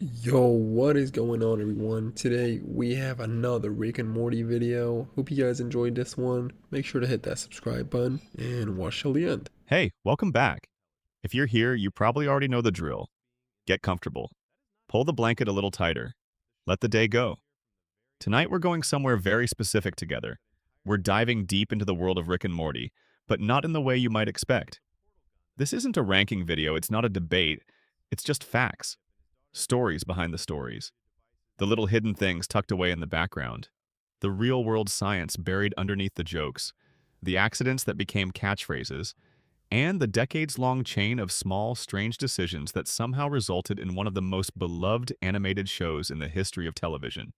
Yo, what is going on, everyone? Today we have another Rick and Morty video. Hope you guys enjoyed this one. Make sure to hit that subscribe button and watch till the end. Hey, welcome back. If you're here, you probably already know the drill. Get comfortable. Pull the blanket a little tighter. Let the day go. Tonight we're going somewhere very specific together. We're diving deep into the world of Rick and Morty, but not in the way you might expect. This isn't a ranking video, it's not a debate. It's just facts. Stories behind the stories. The little hidden things tucked away in the background. The real-world science buried underneath the jokes. The accidents that became catchphrases, and the decades-long chain of small, strange decisions that somehow resulted in one of the most beloved animated shows in the history of television.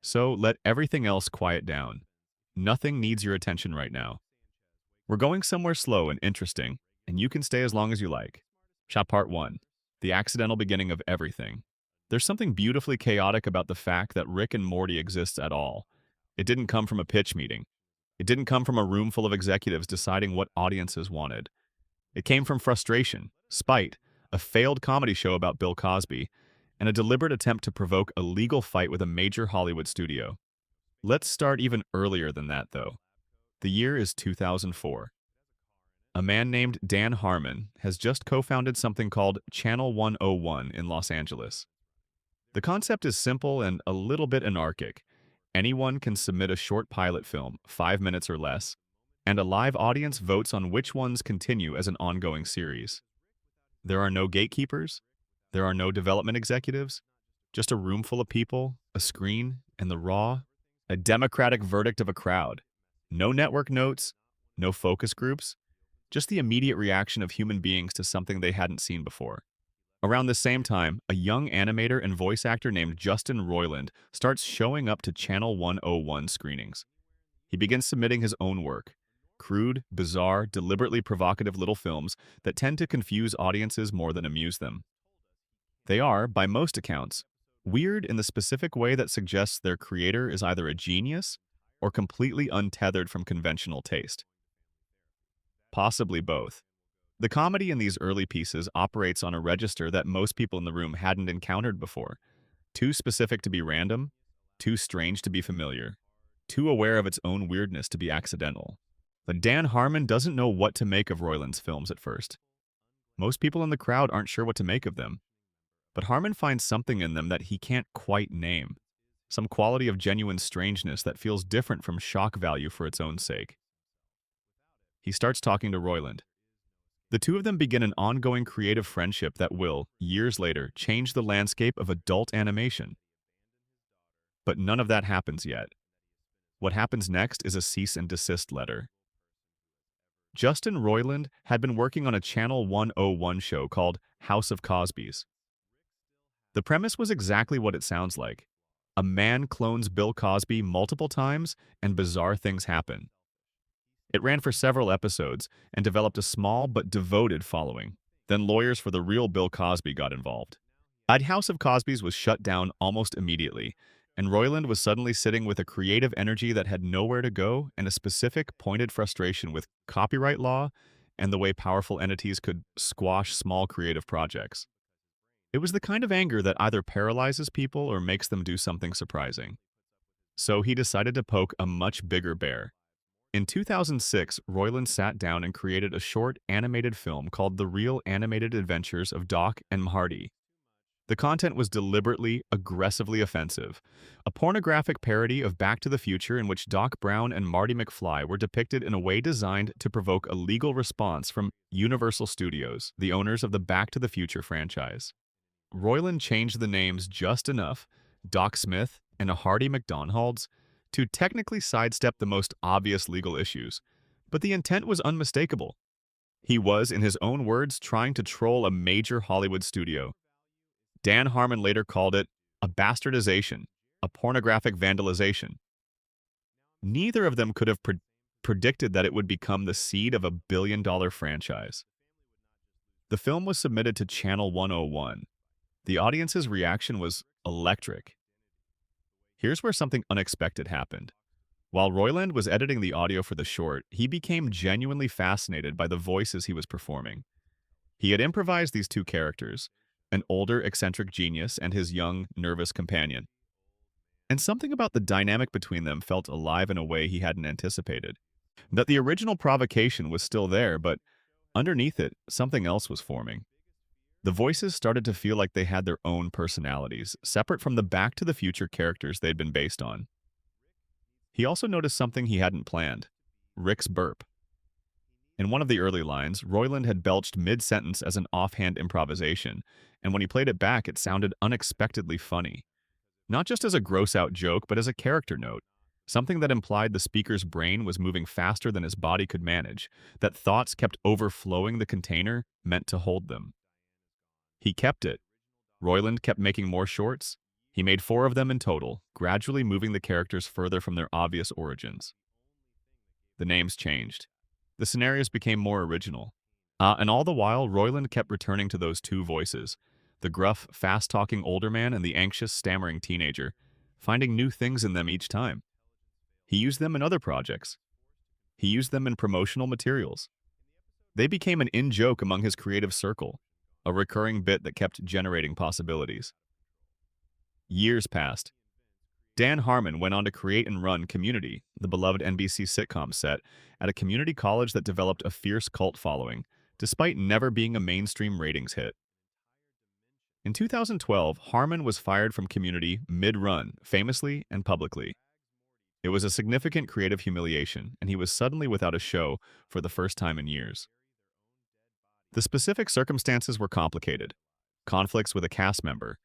So let everything else quiet down. Nothing needs your attention right now. We're going somewhere slow and interesting, and you can stay as long as you like. Shot Part 1. The accidental beginning of everything. There's something beautifully chaotic about the fact that Rick and Morty exists at all. It didn't come from a pitch meeting. It didn't come from a room full of executives deciding what audiences wanted. It came from frustration, spite, a failed comedy show about Bill Cosby, and a deliberate attempt to provoke a legal fight with a major Hollywood studio. Let's start even earlier than that, though. The year is 2004. A man named Dan Harmon has just co-founded something called Channel 101 in Los Angeles. The concept is simple and a little bit anarchic. Anyone can submit a short pilot film, 5 minutes or less, and a live audience votes on which ones continue as an ongoing series. There are no gatekeepers, there are no development executives, just a room full of people, a screen, and a democratic verdict of a crowd. No network notes, no focus groups, just the immediate reaction of human beings to something they hadn't seen before. Around the same time, a young animator and voice actor named Justin Roiland starts showing up to Channel 101 screenings. He begins submitting his own work, crude, bizarre, deliberately provocative little films that tend to confuse audiences more than amuse them. They are, by most accounts, weird in the specific way that suggests their creator is either a genius or completely untethered from conventional taste. Possibly both. The comedy in these early pieces operates on a register that most people in the room hadn't encountered before. Too specific to be random, too strange to be familiar, too aware of its own weirdness to be accidental. But Dan Harmon doesn't know what to make of Roiland's films at first. Most people in the crowd aren't sure what to make of them. But Harmon finds something in them that he can't quite name. Some quality of genuine strangeness that feels different from shock value for its own sake. He starts talking to Roiland. The two of them begin an ongoing creative friendship that will, years later, change the landscape of adult animation. But none of that happens yet. What happens next is a cease and desist letter. Justin Roiland had been working on a Channel 101 show called House of Cosbys. The premise was exactly what it sounds like. A man clones Bill Cosby multiple times, and bizarre things happen. It ran for several episodes and developed a small but devoted following. Then lawyers for the real Bill Cosby got involved. The House of Cosbys was shut down almost immediately, and Roiland was suddenly sitting with a creative energy that had nowhere to go and a specific, pointed frustration with copyright law and the way powerful entities could squash small creative projects. It was the kind of anger that either paralyzes people or makes them do something surprising. So he decided to poke a much bigger bear. In 2006, Roiland sat down and created a short animated film called The Real Animated Adventures of Doc and Marty. The content was deliberately, aggressively offensive, a pornographic parody of Back to the Future in which Doc Brown and Marty McFly were depicted in a way designed to provoke a legal response from Universal Studios, the owners of the Back to the Future franchise. Roiland changed the names just enough, Doc Smith and a Hardy McDonald's, to technically sidestep the most obvious legal issues, but the intent was unmistakable. He was, in his own words, trying to troll a major Hollywood studio. Dan Harmon later called it a bastardization, a pornographic vandalization. Neither of them could have predicted that it would become the seed of a billion-dollar franchise. The film was submitted to Channel 101. The audience's reaction was electric. Here's where something unexpected happened. While Roiland was editing the audio for the short, he became genuinely fascinated by the voices he was performing. He had improvised these two characters, an older, eccentric genius, and his young, nervous companion. And something about the dynamic between them felt alive in a way he hadn't anticipated. That the original provocation was still there, but underneath it, something else was forming. The voices started to feel like they had their own personalities, separate from the Back to the Future characters they'd been based on. He also noticed something he hadn't planned: Rick's burp. In one of the early lines, Royland had belched mid-sentence as an offhand improvisation, and when he played it back, it sounded unexpectedly funny. Not just as a gross-out joke, but as a character note, something that implied the speaker's brain was moving faster than his body could manage, that thoughts kept overflowing the container meant to hold them. He kept it. Royland kept making more shorts. He made 4 of them in total, gradually moving the characters further from their obvious origins. The names changed. The scenarios became more original. And all the while, Royland kept returning to those 2 voices, the gruff, fast-talking older man and the anxious, stammering teenager, finding new things in them each time. He used them in other projects. He used them in promotional materials. They became an in-joke among his creative circle, a recurring bit that kept generating possibilities. Years passed. Dan Harmon went on to create and run Community, the beloved NBC sitcom set, at a community college that developed a fierce cult following, despite never being a mainstream ratings hit. In 2012, Harmon was fired from Community mid-run, famously and publicly. It was a significant creative humiliation, and he was suddenly without a show for the first time in years. The specific circumstances were complicated: conflicts with a cast member,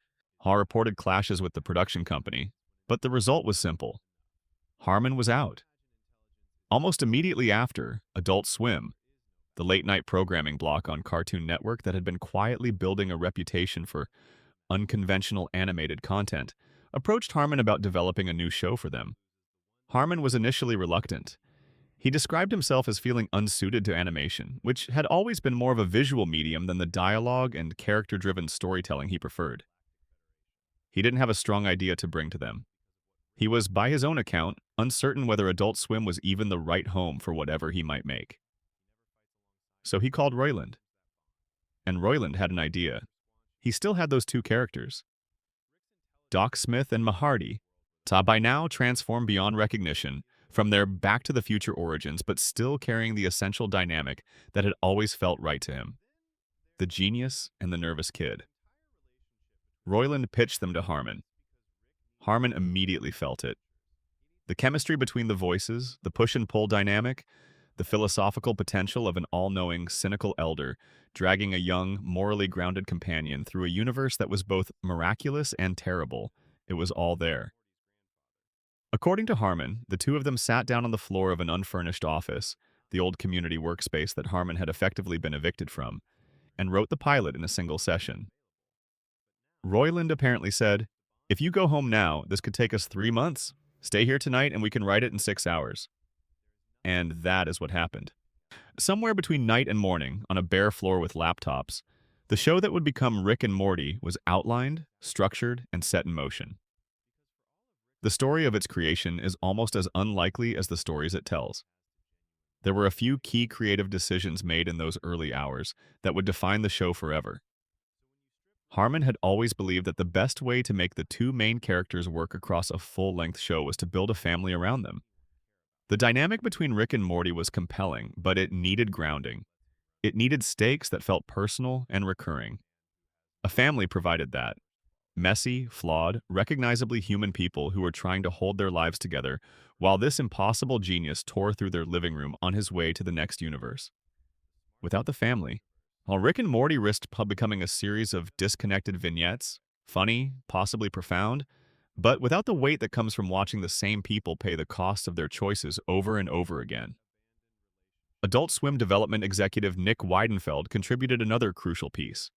reported clashes with the production company, but the result was simple. Harmon was out. Almost immediately after, Adult Swim, the late-night programming block on Cartoon Network that had been quietly building a reputation for unconventional animated content, approached Harmon about developing a new show for them. Harmon was initially reluctant. He described himself as feeling unsuited to animation, which had always been more of a visual medium than the dialogue and character-driven storytelling he preferred. He didn't have a strong idea to bring to them. He was, by his own account, uncertain whether Adult Swim was even the right home for whatever he might make. So he called Royland. And Royland had an idea. He still had those 2 characters, Doc Smith and Mahardy, by now transformed beyond recognition from their Back to the Future origins, but still carrying the essential dynamic that had always felt right to him: the genius and the nervous kid. Royland pitched them to Harmon. Harmon immediately felt it. The chemistry between the voices, the push and pull dynamic, the philosophical potential of an all-knowing, cynical elder dragging a young, morally grounded companion through a universe that was both miraculous and terrible. It was all there. According to Harmon, the 2 of them sat down on the floor of an unfurnished office, the old community workspace that Harmon had effectively been evicted from, and wrote the pilot in a single session. Royland apparently said, "If you go home now, this could take us 3 months. Stay here tonight and we can write it in 6 hours." And that is what happened. Somewhere between night and morning, on a bare floor with laptops, the show that would become Rick and Morty was outlined, structured, and set in motion. The story of its creation is almost as unlikely as the stories it tells. There were a few key creative decisions made in those early hours that would define the show forever. Harmon had always believed that the best way to make the 2 main characters work across a full-length show was to build a family around them. The dynamic between Rick and Morty was compelling, but it needed grounding. It needed stakes that felt personal and recurring. A family provided that. Messy, flawed, recognizably human people who were trying to hold their lives together while this impossible genius tore through their living room on his way to the next universe. Without the family, while Rick and Morty risked becoming a series of disconnected vignettes, funny, possibly profound, but without the weight that comes from watching the same people pay the cost of their choices over and over again. Adult Swim development executive Nick Weidenfeld contributed another crucial piece.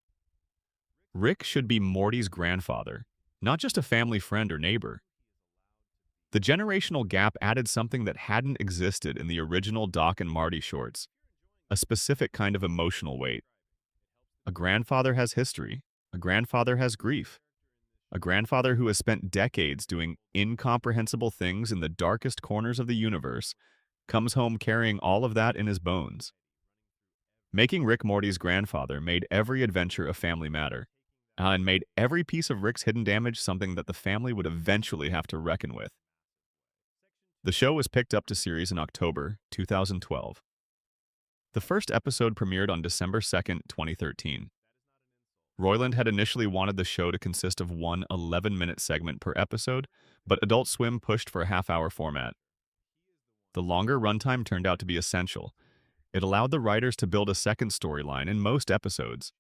Rick should be Morty's grandfather, not just a family friend or neighbor. The generational gap added something that hadn't existed in the original Doc and Marty shorts: a specific kind of emotional weight. A grandfather has history. A grandfather has grief. A grandfather who has spent decades doing incomprehensible things in the darkest corners of the universe comes home carrying all of that in his bones. Making Rick Morty's grandfather made every adventure a family matter. and made every piece of Rick's hidden damage something that the family would eventually have to reckon with. The show was picked up to series in October 2012. The first episode premiered on December 2nd, 2013. Roiland had initially wanted the show to consist of one 11-minute segment per episode, but Adult Swim pushed for a half-hour format. The longer runtime turned out to be essential. It allowed the writers to build a second storyline in most episodes,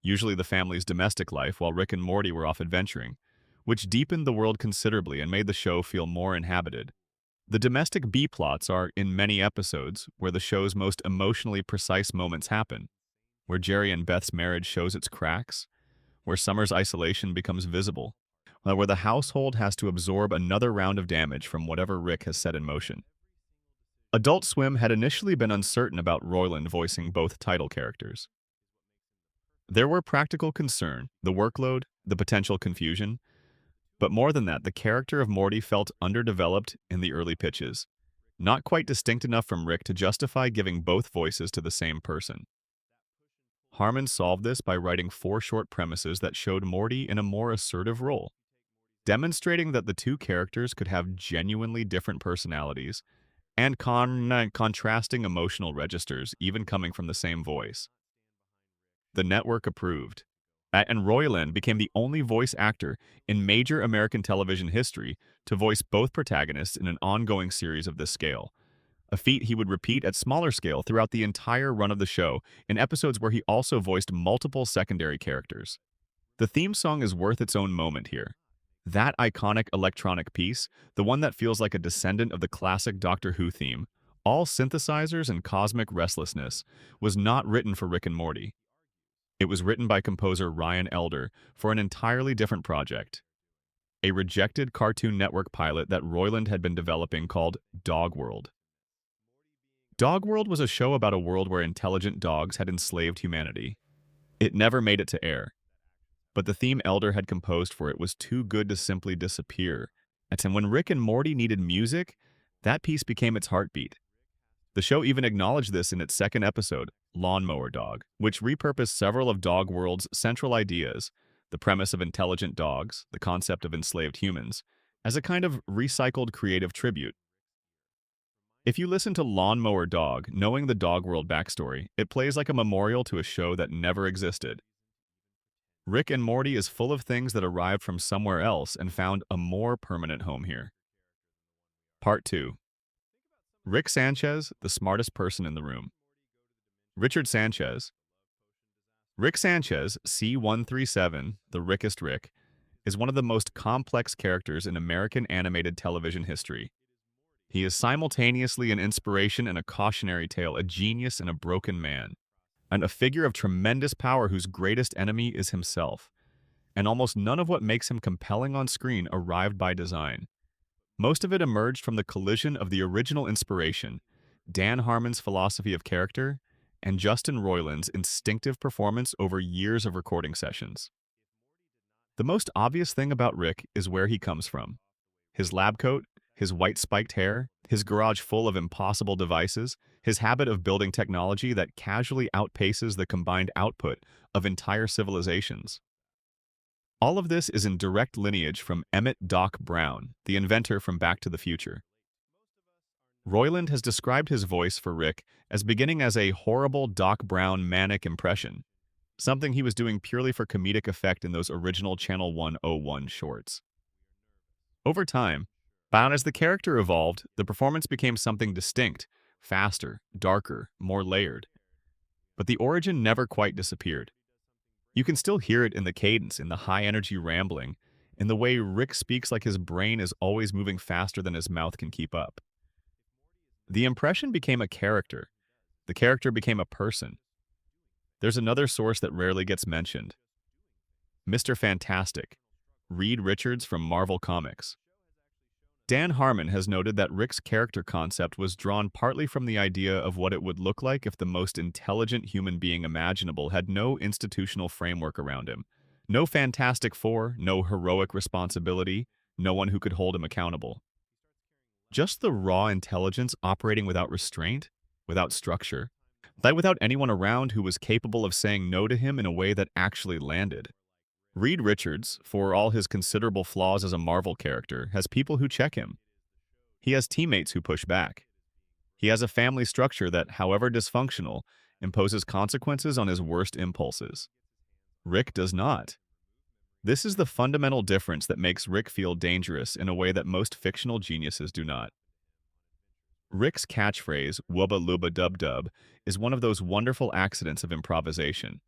usually the family's domestic life while Rick and Morty were off adventuring, which deepened the world considerably and made the show feel more inhabited. The domestic B-plots are, in many episodes, where the show's most emotionally precise moments happen, where Jerry and Beth's marriage shows its cracks, where Summer's isolation becomes visible, where the household has to absorb another round of damage from whatever Rick has set in motion. Adult Swim had initially been uncertain about Roiland voicing both title characters. There were practical concern, the workload, the potential confusion, but more than that, the character of Morty felt underdeveloped in the early pitches, not quite distinct enough from Rick to justify giving both voices to the same person. Harmon solved this by writing 4 short premises that showed Morty in a more assertive role, demonstrating that the two characters could have genuinely different personalities and contrasting emotional registers even coming from the same voice. The network approved, and Roiland became the only voice actor in major American television history to voice both protagonists in an ongoing series of this scale, a feat he would repeat at smaller scale throughout the entire run of the show in episodes where he also voiced multiple secondary characters. The theme song is worth its own moment here. That iconic electronic piece, the one that feels like a descendant of the classic Doctor Who theme, all synthesizers and cosmic restlessness, was not written for Rick and Morty. It was written by composer Ryan Elder for an entirely different project, a rejected Cartoon Network pilot that Roiland had been developing called Dogworld. Dogworld was a show about a world where intelligent dogs had enslaved humanity. It never made it to air, but the theme Elder had composed for it was too good to simply disappear. And when Rick and Morty needed music, that piece became its heartbeat. The show even acknowledged this in its second episode, Lawnmower Dog, which repurposed several of Dogworld's central ideas, the premise of intelligent dogs, the concept of enslaved humans, as a kind of recycled creative tribute. If you listen to Lawnmower Dog, knowing the Dogworld backstory, it plays like a memorial to a show that never existed. Rick and Morty is full of things that arrived from somewhere else and found a more permanent home here. Part 2. Rick Sanchez, the smartest person in the room. Richard Sanchez. Rick Sanchez, C137, the Rickest Rick, is one of the most complex characters in American animated television history. He is simultaneously an inspiration and a cautionary tale, a genius and a broken man, and a figure of tremendous power whose greatest enemy is himself. And almost none of what makes him compelling on screen arrived by design. Most of it emerged from the collision of the original inspiration, Dan Harmon's philosophy of character, and Justin Roiland's instinctive performance over years of recording sessions. The most obvious thing about Rick is where he comes from. His lab coat, his white spiked hair, his garage full of impossible devices, his habit of building technology that casually outpaces the combined output of entire civilizations. All of this is in direct lineage from Emmett Doc Brown, the inventor from Back to the Future. Roiland has described his voice for Rick as beginning as a horrible Doc Brown manic impression, something he was doing purely for comedic effect in those original Channel 101 shorts. Over time, and as the character evolved, the performance became something distinct, faster, darker, more layered. But the origin never quite disappeared. You can still hear it in the cadence, in the high-energy rambling, in the way Rick speaks like his brain is always moving faster than his mouth can keep up. The impression became a character. The character became a person. There's another source that rarely gets mentioned. Mr. Fantastic, Reed Richards from Marvel Comics. Dan Harmon has noted that Rick's character concept was drawn partly from the idea of what it would look like if the most intelligent human being imaginable had no institutional framework around him. No Fantastic Four, no heroic responsibility, no one who could hold him accountable. Just the raw intelligence operating without restraint, without structure, without anyone around who was capable of saying no to him in a way that actually landed. Reed Richards, for all his considerable flaws as a Marvel character, has people who check him. He has teammates who push back. He has a family structure that, however dysfunctional, imposes consequences on his worst impulses. Rick does not. This is the fundamental difference that makes Rick feel dangerous in a way that most fictional geniuses do not. Rick's catchphrase, "Wubba Luba Dub Dub," is one of those wonderful accidents of improvisation.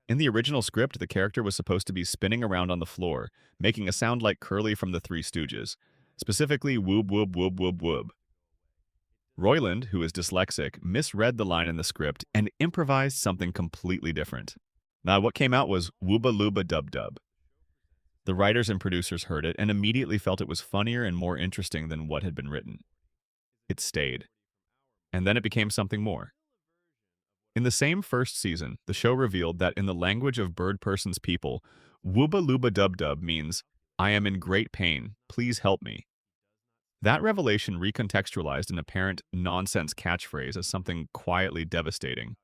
In the original script, the character was supposed to be spinning around on the floor, making a sound like Curly from the Three Stooges, specifically whoop whoop whoop whoop whoop. Royland, who is dyslexic, misread the line in the script and improvised something completely different. Now, what came out was "Wooba Luba Dub Dub." The writers and producers heard it and immediately felt it was funnier and more interesting than what had been written. It stayed. And then it became something more. In the same first season, the show revealed that in the language of bird person's people, "Wooba Luba Dub Dub" means, "I am in great pain, please help me." That revelation recontextualized an apparent nonsense catchphrase as something quietly devastating.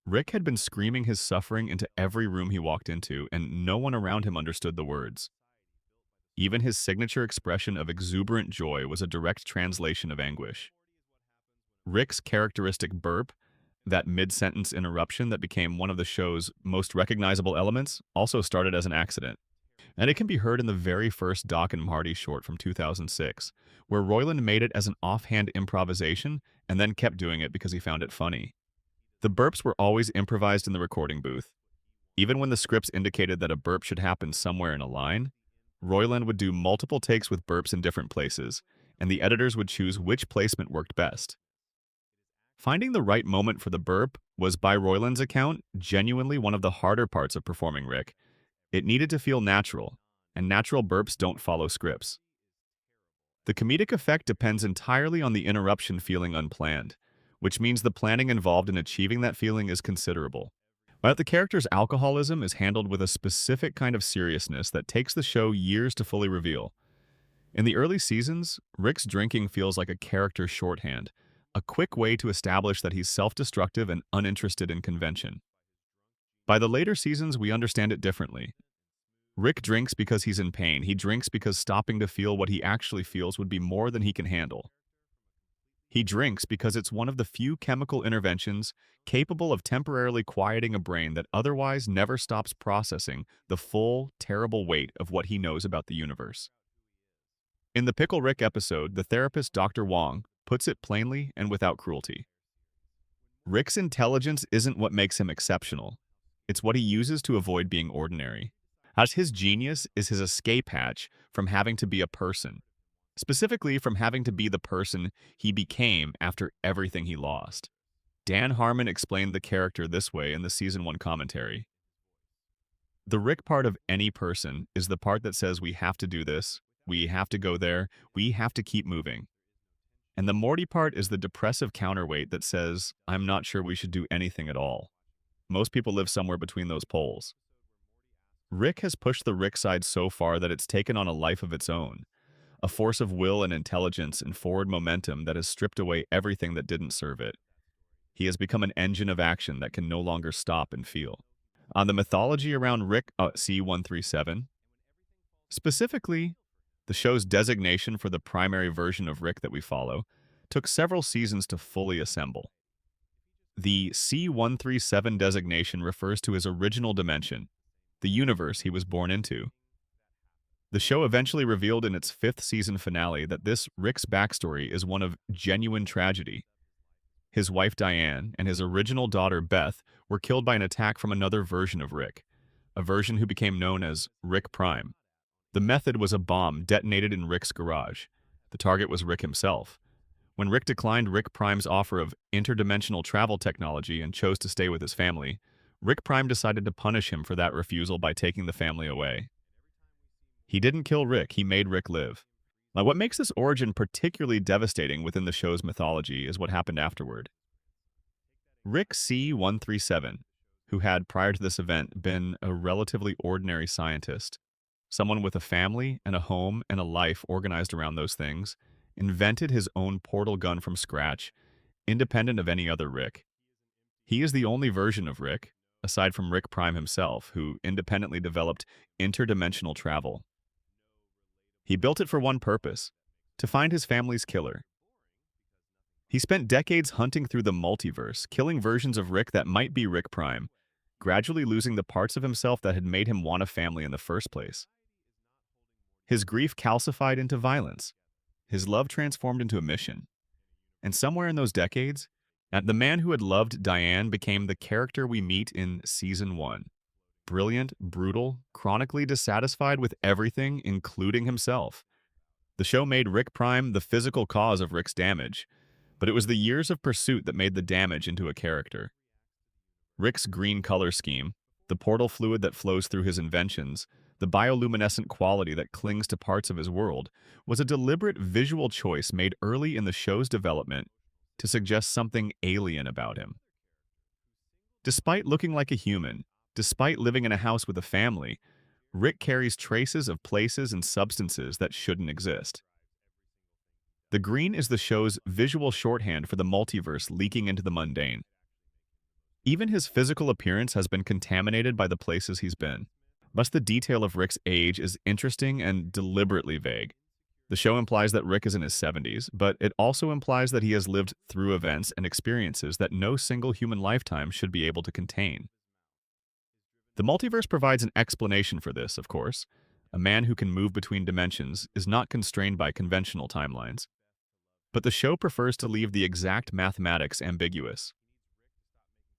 Rick had been screaming his suffering into every room he walked into, and no one around him understood the words. Even his signature expression of exuberant joy was a direct translation of anguish. Rick's characteristic burp, that mid-sentence interruption that became one of the show's most recognizable elements, also started as an accident. And it can be heard in the very first Doc and Marty short from 2006, where Royland made it as an offhand improvisation and then kept doing it because he found it funny. The burps were always improvised in the recording booth. Even when the scripts indicated that a burp should happen somewhere in a line, Royland would do multiple takes with burps in different places, and the editors would choose which placement worked best. Finding the right moment for the burp was, by Royland's account, genuinely one of the harder parts of performing Rick. It needed to feel natural, and natural burps don't follow scripts. The comedic effect depends entirely on the interruption feeling unplanned, which means the planning involved in achieving that feeling is considerable. But the character's alcoholism is handled with a specific kind of seriousness that takes the show years to fully reveal. In the early seasons, Rick's drinking feels like a character shorthand, a quick way to establish that he's self-destructive and uninterested in convention. By the later seasons, we understand it differently. Rick drinks because he's in pain. He drinks because stopping to feel what he actually feels would be more than he can handle. He drinks because it's one of the few chemical interventions capable of temporarily quieting a brain that otherwise never stops processing the full, terrible weight of what he knows about the universe. In the Pickle Rick episode, the therapist Dr. Wong puts it plainly and without cruelty. Rick's intelligence isn't what makes him exceptional. It's what he uses to avoid being ordinary. As his genius is his escape hatch from having to be a person, specifically from having to be the person he became after everything he lost. Dan Harmon explained the character this way in the Season 1 commentary. The Rick part of any person is the part that says we have to do this, we have to go there, we have to keep moving. And the Morty part is the depressive counterweight that says, I'm not sure we should do anything at all. Most people live somewhere between those poles. Rick has pushed the Rick side so far that it's taken on a life of its own, a force of will and intelligence and forward momentum that has stripped away everything that didn't serve it. He has become an engine of action that can no longer stop and feel. On the mythology around Rick C-137, specifically, the show's designation for the primary version of Rick that we follow took several seasons to fully assemble. The C-137 designation refers to his original dimension, the universe he was born into. The show eventually revealed in its 5th season finale that this Rick's backstory is one of genuine tragedy. His wife Diane and his original daughter Beth were killed by an attack from another version of Rick, a version who became known as Rick Prime. The method was a bomb detonated in Rick's garage. The target was Rick himself. When Rick declined Rick Prime's offer of interdimensional travel technology and chose to stay with his family, Rick Prime decided to punish him for that refusal by taking the family away. He didn't kill Rick, he made Rick live. Now, what makes this origin particularly devastating within the show's mythology is what happened afterward. Rick C-137, who had prior to this event been a relatively ordinary scientist, someone with a family and a home and a life organized around those things, invented his own portal gun from scratch, independent of any other Rick. He is the only version of Rick, aside from Rick Prime himself, who independently developed interdimensional travel. He built it for one purpose: to find his family's killer. He spent decades hunting through the multiverse, killing versions of Rick that might be Rick Prime, gradually losing the parts of himself that had made him want a family in the first place. His grief calcified into violence. His love transformed into a mission. And somewhere in those decades, the man who had loved Diane became the character we meet in Season 1. Brilliant, brutal, chronically dissatisfied with everything, including himself. The show made Rick Prime the physical cause of Rick's damage, but it was the years of pursuit that made the damage into a character. Rick's green color scheme, the portal fluid that flows through his inventions, the bioluminescent quality that clings to parts of his world, was a deliberate visual choice made early in the show's development to suggest something alien about him. Despite looking like a human, despite living in a house with a family, Rick carries traces of places and substances that shouldn't exist. The green is the show's visual shorthand for the multiverse leaking into the mundane. Even his physical appearance has been contaminated by the places he's been. Thus, the detail of Rick's age is interesting and deliberately vague. The show implies that Rick is in his 70s, but it also implies that he has lived through events and experiences that no single human lifetime should be able to contain. The multiverse provides an explanation for this, of course. A man who can move between dimensions is not constrained by conventional timelines. But the show prefers to leave the exact mathematics ambiguous.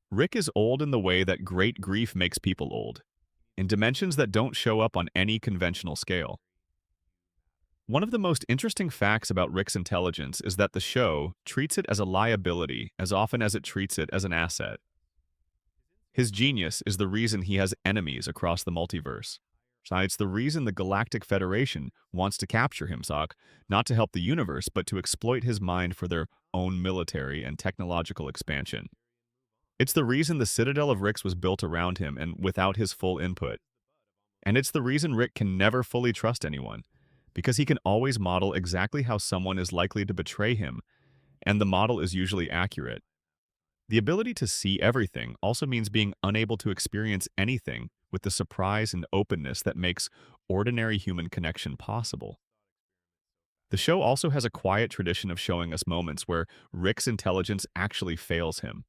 Rick is old in the way that great grief makes people old, in dimensions that don't show up on any conventional scale. One of the most interesting facts about Rick's intelligence is that the show treats it as a liability as often as it treats it as an asset. His genius is the reason he has enemies across the multiverse. It's the reason the Galactic Federation wants to capture him, not to help the universe, but to exploit his mind for their own military and technological expansion. It's the reason the Citadel of Ricks was built around him and without his full input. And it's the reason Rick can never fully trust anyone, because he can always model exactly how someone is likely to betray him, and the model is usually accurate. The ability to see everything also means being unable to experience anything with the surprise and openness that makes ordinary human connection possible. The show also has a quiet tradition of showing us moments where Rick's intelligence actually fails him.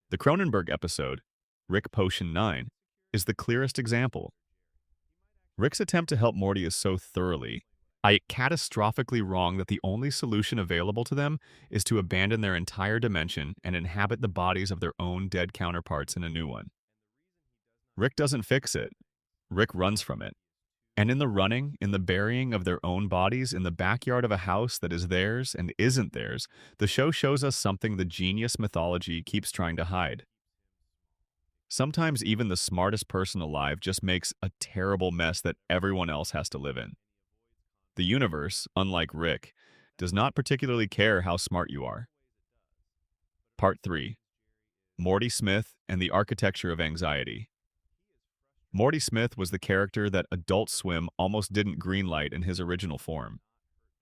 The Cronenberg episode, Rick Potion 9, is the clearest example. Rick's attempt to help Morty is so thoroughly, catastrophically wrong that the only solution available to them is to abandon their entire dimension and inhabit the bodies of their own dead counterparts in a new one. Rick doesn't fix it. Rick runs from it. And in the running, in the burying of their own bodies in the backyard of a house that is theirs and isn't theirs, the show shows us something the genius mythology keeps trying to hide. Sometimes even the smartest person alive just makes a terrible mess that everyone else has to live in. The universe, unlike Rick, does not particularly care how smart you are. Part 3. Morty Smith and the Architecture of Anxiety. Morty Smith was the character that Adult Swim almost didn't greenlight in his original form.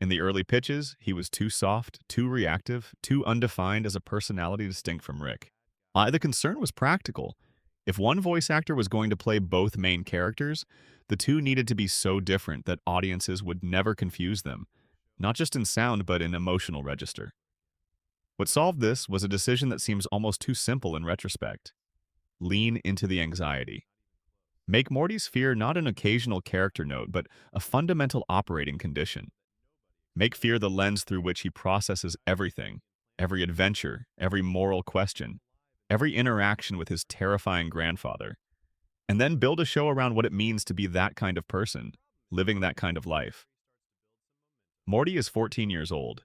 In the early pitches, he was too soft, too reactive, too undefined as a personality distinct from Rick. The concern was practical. If one voice actor was going to play both main characters, the two needed to be so different that audiences would never confuse them, not just in sound but in emotional register. What solved this was a decision that seems almost too simple in retrospect. Lean into the anxiety. Make Morty's fear not an occasional character note, but a fundamental operating condition. Make fear the lens through which he processes everything, every adventure, every moral question, every interaction with his terrifying grandfather. And then build a show around what it means to be that kind of person, living that kind of life. Morty is 14 years old.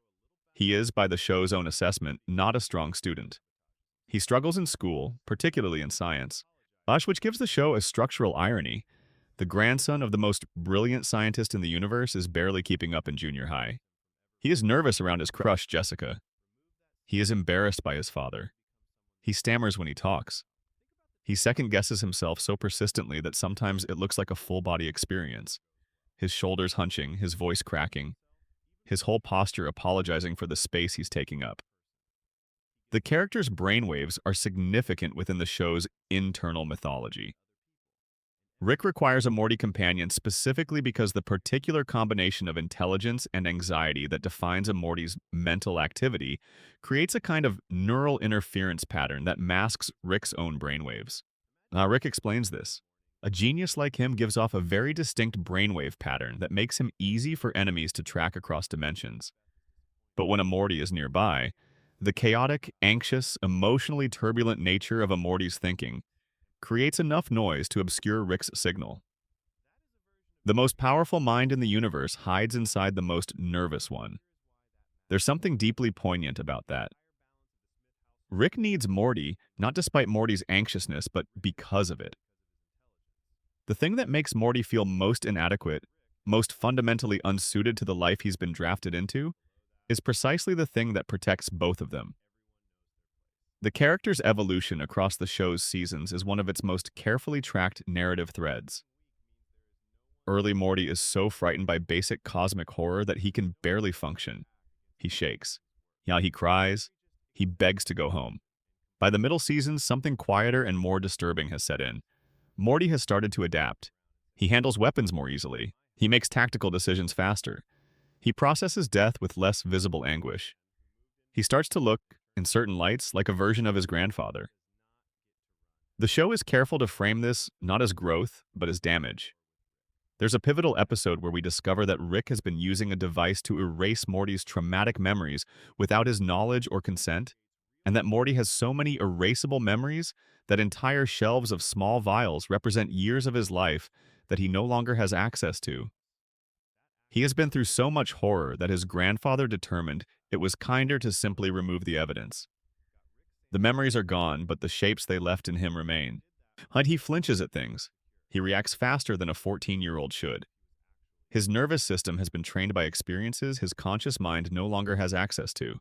He is, by the show's own assessment, not a strong student. He struggles in school, particularly in science, which gives the show a structural irony. The grandson of the most brilliant scientist in the universe is barely keeping up in junior high. He is nervous around his crush, Jessica. He is embarrassed by his father. He stammers when he talks. He second-guesses himself so persistently that sometimes it looks like a full-body experience. His shoulders hunching, his voice cracking, his whole posture apologizing for the space he's taking up. The character's brainwaves are significant within the show's internal mythology. Rick requires a Morty companion specifically because the particular combination of intelligence and anxiety that defines a Morty's mental activity creates a kind of neural interference pattern that masks Rick's own brainwaves. Rick explains this. A genius like him gives off a very distinct brainwave pattern that makes him easy for enemies to track across dimensions. But when a Morty is nearby, the chaotic, anxious, emotionally turbulent nature of a Morty's thinking creates enough noise to obscure Rick's signal. The most powerful mind in the universe hides inside the most nervous one. There's something deeply poignant about that. Rick needs Morty, not despite Morty's anxiousness, but because of it. The thing that makes Morty feel most inadequate, most fundamentally unsuited to the life he's been drafted into, is precisely the thing that protects both of them. The character's evolution across the show's seasons is one of its most carefully tracked narrative threads. Early Morty is so frightened by basic cosmic horror that he can barely function. He shakes. Yeah, he cries. He begs to go home. By the middle seasons, something quieter and more disturbing has set in. Morty has started to adapt. He handles weapons more easily. He makes tactical decisions faster. He processes death with less visible anguish. He starts to look, in certain lights, like a version of his grandfather. The show is careful to frame this not as growth, but as damage. There's a pivotal episode where we discover that Rick has been using a device to erase Morty's traumatic memories without his knowledge or consent, and that Morty has so many erasable memories that entire shelves of small vials represent years of his life that he no longer has access to. He has been through so much horror that his grandfather determined it was kinder to simply remove the evidence. The memories are gone, but the shapes they left in him remain. And he flinches at things. He reacts faster than a 14-year-old should. His nervous system has been trained by experiences his conscious mind no longer has access to.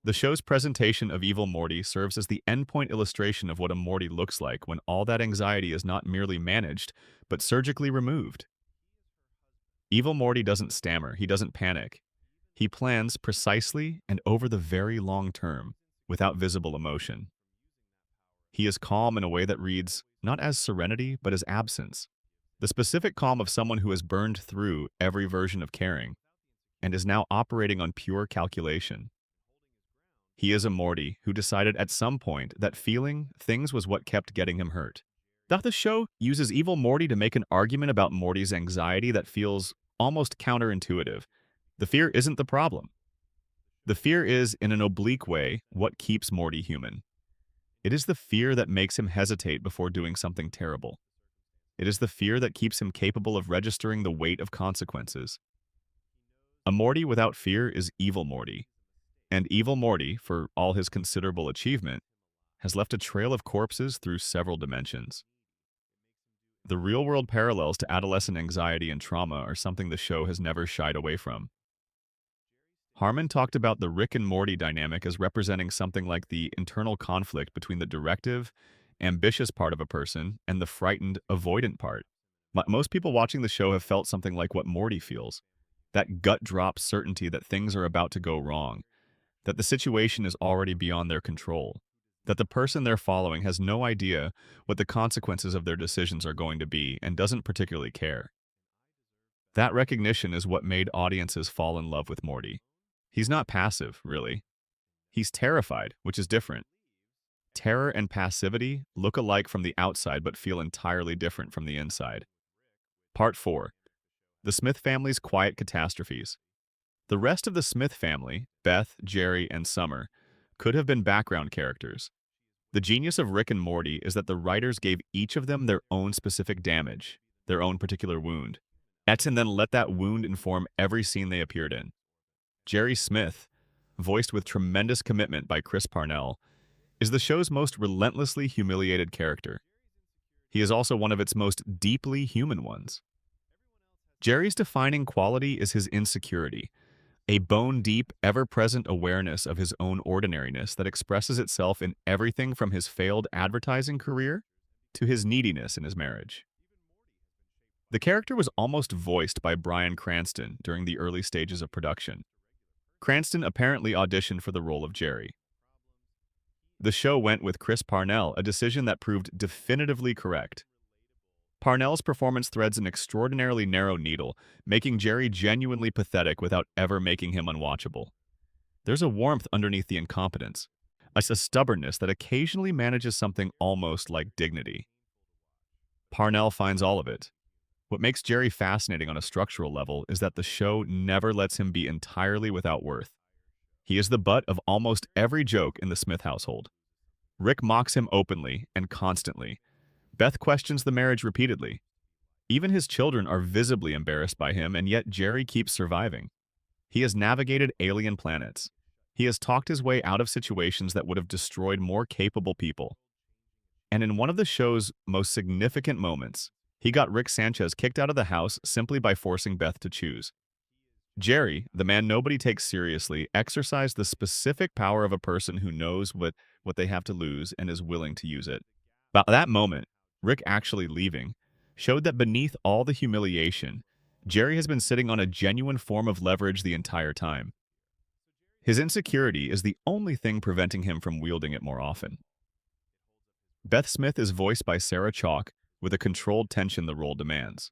The show's presentation of evil Morty serves as the endpoint illustration of what a Morty looks like when all that anxiety is not merely managed, but surgically removed. Evil Morty doesn't stammer, he doesn't panic. He plans precisely and over the very long term, without visible emotion. He is calm in a way that reads not as serenity, but as absence. The specific calm of someone who has burned through every version of caring, and is now operating on pure calculation. He is a Morty who decided at some point that feeling things was what kept getting him hurt. The show uses evil Morty to make an argument about Morty's anxiety that feels almost counterintuitive. The fear isn't the problem. The fear is, in an oblique way, what keeps Morty human. It is the fear that makes him hesitate before doing something terrible. It is the fear that keeps him capable of registering the weight of consequences. A Morty without fear is evil Morty. And evil Morty, for all his considerable achievement, has left a trail of corpses through several dimensions. The real-world parallels to adolescent anxiety and trauma are something the show has never shied away from. Harmon talked about the Rick and Morty dynamic as representing something like the internal conflict between the directive, ambitious part of a person and the frightened, avoidant part. Most people watching the show have felt something like what Morty feels. That gut-drop certainty that things are about to go wrong, that the situation is already beyond their control, that the person they're following has no idea what the consequences of their decisions are going to be and doesn't particularly care. That recognition is what made audiences fall in love with Morty. He's not passive, really. He's terrified, which is different. Terror and passivity look alike from the outside but feel entirely different from the inside. Part 4. The Smith family's quiet catastrophes. The rest of the Smith family, Beth, Jerry, and Summer, could have been background characters. The genius of Rick and Morty is that the writers gave each of them their own specific damage, their own particular wound, and then let that wound inform every scene they appeared in. Jerry Smith, voiced with tremendous commitment by Chris Parnell, is the show's most relentlessly humiliated character. He is also one of its most deeply human ones. Jerry's defining quality is his insecurity, a bone-deep, ever-present awareness of his own ordinariness that expresses itself in everything from his failed advertising career to his neediness in his marriage. The character was almost voiced by Bryan Cranston during the early stages of production. Cranston apparently auditioned for the role of Jerry. The show went with Chris Parnell, a decision that proved definitively correct. Parnell's performance threads an extraordinarily narrow needle, making Jerry genuinely pathetic without ever making him unwatchable. There's a warmth underneath the incompetence, a stubbornness that occasionally manages something almost like dignity. Parnell finds all of it. What makes Jerry fascinating on a structural level is that the show never lets him be entirely without worth. He is the butt of almost every joke in the Smith household. Rick mocks him openly and constantly. Beth questions the marriage repeatedly. Even his children are visibly embarrassed by him, and yet Jerry keeps surviving. He has navigated alien planets. He has talked his way out of situations that would have destroyed more capable people. And in one of the show's most significant moments, he got Rick Sanchez kicked out of the house simply by forcing Beth to choose. Jerry, the man nobody takes seriously, exercised the specific power of a person who knows what they have to lose and is willing to use it. About that moment, Rick actually leaving, showed that beneath all the humiliation, Jerry has been sitting on a genuine form of leverage the entire time. His insecurity is the only thing preventing him from wielding it more often. Beth Smith is voiced by Sarah Chalk with a controlled tension the role demands.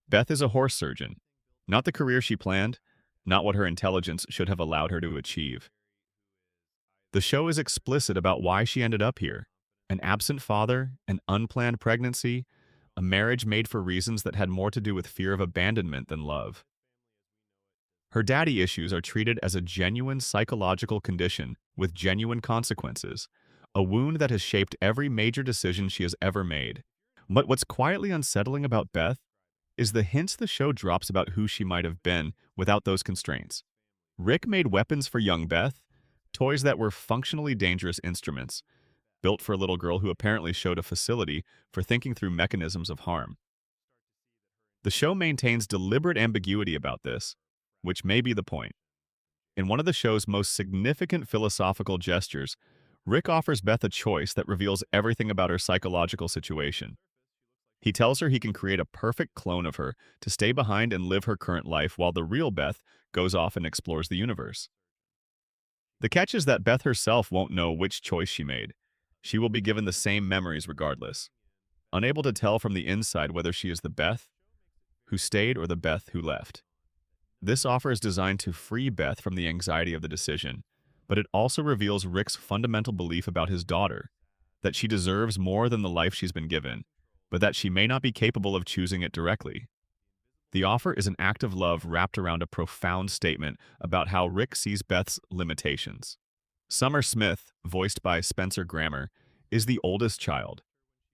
Beth is a horse surgeon, not the career she planned, not what her intelligence should have allowed her to achieve. The show is explicit about why she ended up here: an absent father, an unplanned pregnancy, a marriage made for reasons that had more to do with fear of abandonment than love. Her daddy issues are treated as a genuine psychological condition with genuine consequences, a wound that has shaped every major decision she has ever made. But what's quietly unsettling about Beth is the hints the show drops about who she might have been without those constraints. Rick made weapons for young Beth, toys that were functionally dangerous instruments, built for a little girl who apparently showed a facility for thinking through mechanisms of harm. The show maintains deliberate ambiguity about this, which may be the point. In one of the show's most significant philosophical gestures, Rick offers Beth a choice that reveals everything about her psychological situation. He tells her he can create a perfect clone of her to stay behind and live her current life while the real Beth goes off and explores the universe. The catch is that Beth herself won't know which choice she made. She will be given the same memories regardless, unable to tell from the inside whether she is the Beth who stayed or the Beth who left. This offer is designed to free Beth from the anxiety of the decision, but it also reveals Rick's fundamental belief about his daughter, that she deserves more than the life she's been given, but that she may not be capable of choosing it directly. The offer is an act of love wrapped around a profound statement about how Rick sees Beth's limitations. Summer Smith, voiced by Spencer Grammer, is the oldest child,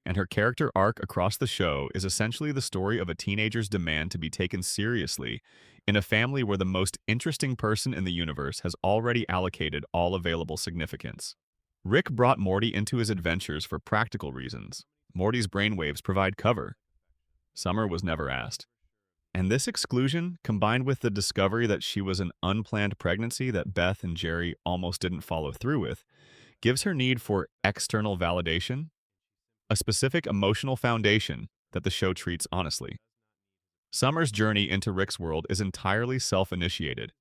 and her character arc across the show is essentially the story of a teenager's demand to be taken seriously in a family where the most interesting person in the universe has already allocated all available significance. Rick brought Morty into his adventures for practical reasons. Morty's brainwaves provide cover. Summer was never asked. And this exclusion, combined with the discovery that she was an unplanned pregnancy that Beth and Jerry almost didn't follow through with, gives her need for external validation, a specific emotional foundation that the show treats honestly. Summer's journey into Rick's world is entirely self-initiated.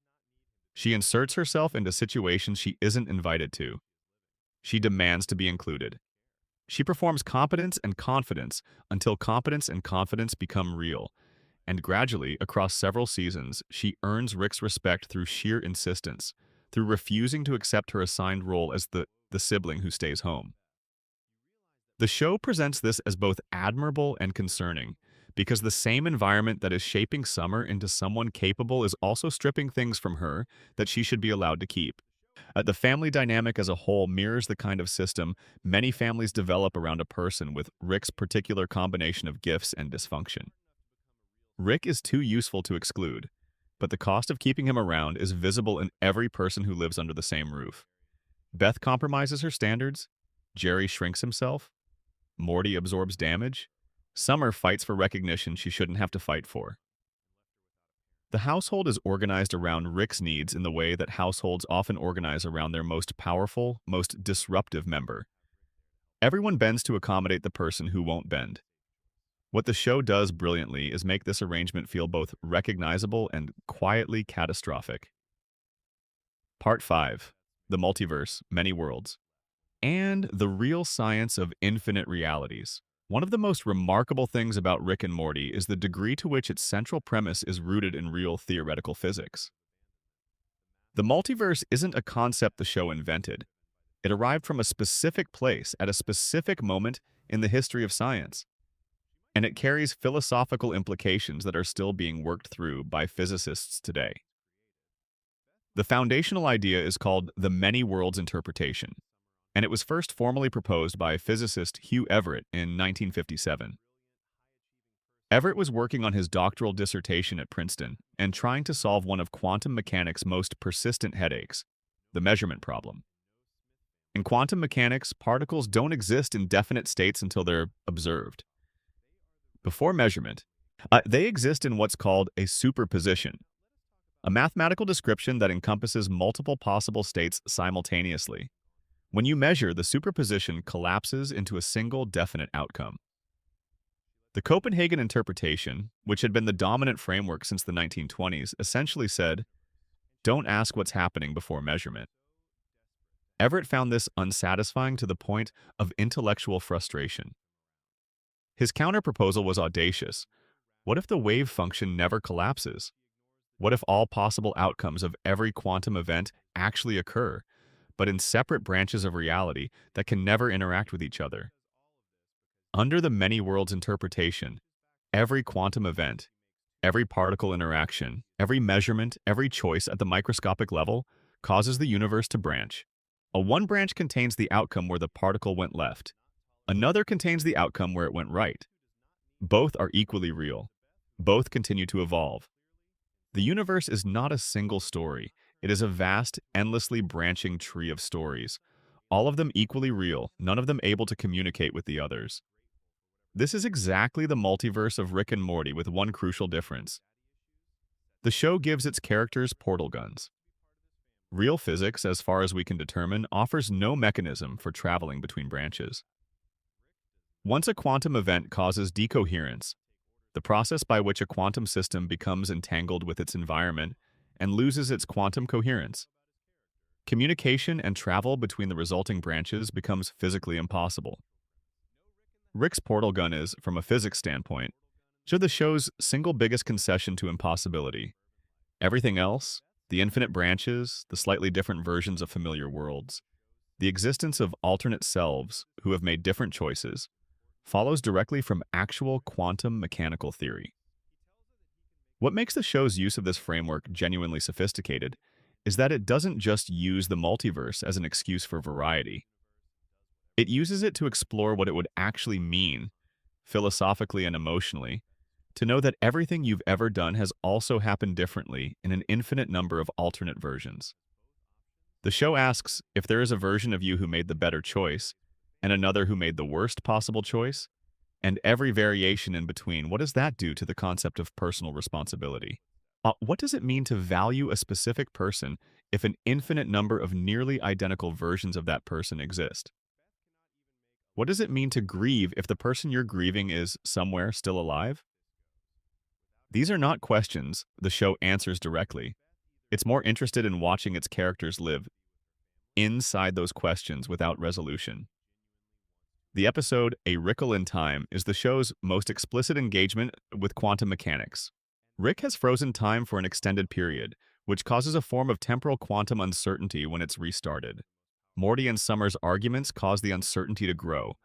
She inserts herself into situations she isn't invited to. She demands to be included. She performs competence and confidence until competence and confidence become real. And gradually, across several seasons, she earns Rick's respect through sheer insistence, through refusing to accept her assigned role as the sibling who stays home. The show presents this as both admirable and concerning, because the same environment that is shaping Summer into someone capable is also stripping things from her that she should be allowed to keep. The family dynamic as a whole mirrors the kind of system many families develop around a person with Rick's particular combination of gifts and dysfunction. Rick is too useful to exclude, but the cost of keeping him around is visible in every person who lives under the same roof. Beth compromises her standards, Jerry shrinks himself, Morty absorbs damage, Summer fights for recognition she shouldn't have to fight for. The household is organized around Rick's needs in the way that households often organize around their most powerful, most disruptive member. Everyone bends to accommodate the person who won't bend. What the show does brilliantly is make this arrangement feel both recognizable and quietly catastrophic. Part 5. The Multiverse, Many Worlds. and the real science of infinite realities. One of the most remarkable things about Rick and Morty is the degree to which its central premise is rooted in real theoretical physics. The multiverse isn't a concept the show invented. It arrived from a specific place at a specific moment in the history of science, and it carries philosophical implications that are still being worked through by physicists today. The foundational idea is called the many worlds interpretation, and it was first formally proposed by physicist Hugh Everett in 1957. Everett was working on his doctoral dissertation at Princeton and trying to solve one of quantum mechanics' most persistent headaches, the measurement problem. In quantum mechanics, particles don't exist in definite states until they're observed. Before measurement, they exist in what's called a superposition, a mathematical description that encompasses multiple possible states simultaneously. When you measure, the superposition collapses into a single definite outcome. The Copenhagen interpretation, which had been the dominant framework since the 1920s, essentially said, "Don't ask what's happening before measurement." Everett found this unsatisfying to the point of intellectual frustration. His counterproposal was audacious. What if the wave function never collapses? What if all possible outcomes of every quantum event actually occur, but in separate branches of reality that can never interact with each other? Under the many worlds interpretation, every quantum event, every particle interaction, every measurement, every choice at the microscopic level causes the universe to branch. One branch contains the outcome where the particle went left. Another contains the outcome where it went right. Both are equally real. Both continue to evolve. The universe is not a single story. It is a vast, endlessly branching tree of stories, all of them equally real, none of them able to communicate with the others. This is exactly the multiverse of Rick and Morty with one crucial difference. The show gives its characters portal guns. Real physics, as far as we can determine, offers no mechanism for traveling between branches. Once a quantum event causes decoherence, the process by which a quantum system becomes entangled with its environment and loses its quantum coherence, communication and travel between the resulting branches becomes physically impossible. Rick's portal gun is, from a physics standpoint, the show's single biggest concession to impossibility. Everything else, the infinite branches, the slightly different versions of familiar worlds, the existence of alternate selves who have made different choices, follows directly from actual quantum mechanical theory. What makes the show's use of this framework genuinely sophisticated is that it doesn't just use the multiverse as an excuse for variety. It uses it to explore what it would actually mean, philosophically and emotionally, to know that everything you've ever done has also happened differently in an infinite number of alternate versions. The show asks if there is a version of you who made the better choice, and another who made the worst possible choice, and every variation in between, what does that do to the concept of personal responsibility? What does it mean to value a specific person if an infinite number of nearly identical versions of that person exist? What does it mean to grieve if the person you're grieving is somewhere still alive? These are not questions the show answers directly. It's more interested in watching its characters live inside those questions without resolution. The episode, A Wrinkle in Time, is the show's most explicit engagement with quantum mechanics. Rick has frozen time for an extended period, which causes a form of temporal quantum uncertainty when it's restarted. Morty and Summer's arguments cause the uncertainty to grow,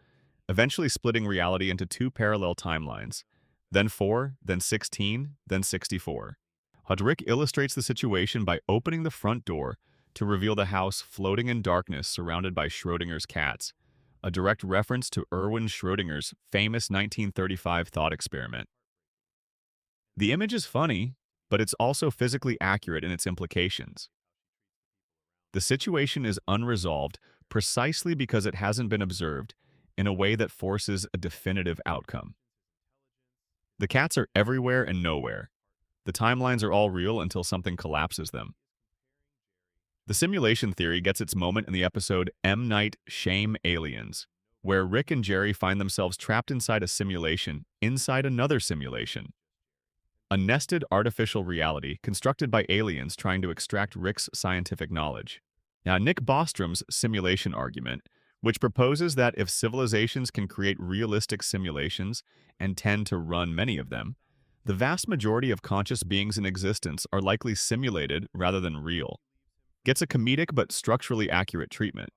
eventually splitting reality into two parallel timelines, then 4, then 16, then 64. Rick illustrates the situation by opening the front door to reveal the house floating in darkness surrounded by Schrodinger's cats, a direct reference to Erwin Schrödinger's famous 1935 thought experiment. The image is funny, but it's also physically accurate in its implications. The situation is unresolved precisely because it hasn't been observed in a way that forces a definitive outcome. The cats are everywhere and nowhere. The timelines are all real until something collapses them. The simulation theory gets its moment in the episode M. Night Shame Aliens, where Rick and Jerry find themselves trapped inside a simulation inside another simulation. A nested artificial reality constructed by aliens trying to extract Rick's scientific knowledge. Now, Nick Bostrom's simulation argument, which proposes that if civilizations can create realistic simulations and tend to run many of them, the vast majority of conscious beings in existence are likely simulated rather than real. Gets a comedic but structurally accurate treatment.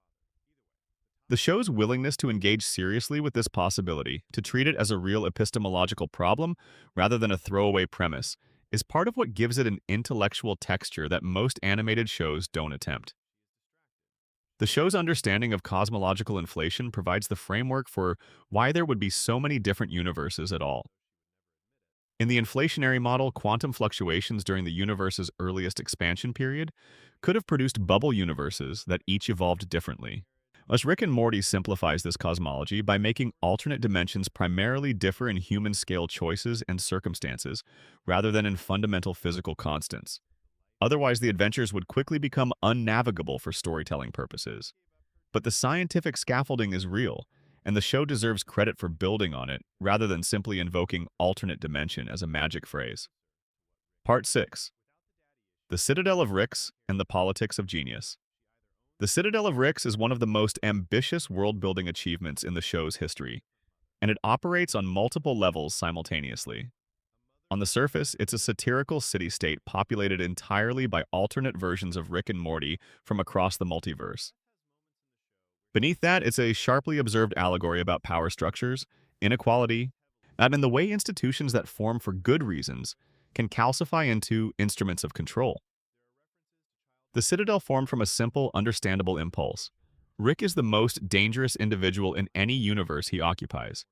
The show's willingness to engage seriously with this possibility, to treat it as a real epistemological problem rather than a throwaway premise, is part of what gives it an intellectual texture that most animated shows don't attempt. The show's understanding of cosmological inflation provides the framework for why there would be so many different universes at all. In the inflationary model, quantum fluctuations during the universe's earliest expansion period could have produced bubble universes that each evolved differently. As Rick and Morty simplifies this cosmology by making alternate dimensions primarily differ in human-scale choices and circumstances, rather than in fundamental physical constants. Otherwise, the adventures would quickly become unnavigable for storytelling purposes. But the scientific scaffolding is real, and the show deserves credit for building on it, rather than simply invoking alternate dimension as a magic phrase. Part 6. The Citadel of Ricks and the Politics of Genius. The Citadel of Ricks is one of the most ambitious world-building achievements in the show's history, and it operates on multiple levels simultaneously. On the surface, it's a satirical city-state populated entirely by alternate versions of Rick and Morty from across the multiverse. Beneath that, it's a sharply observed allegory about power structures, inequality, and the way institutions that form for good reasons can calcify into instruments of control. The Citadel formed from a simple, understandable impulse. Rick is the most dangerous individual in any universe he occupies.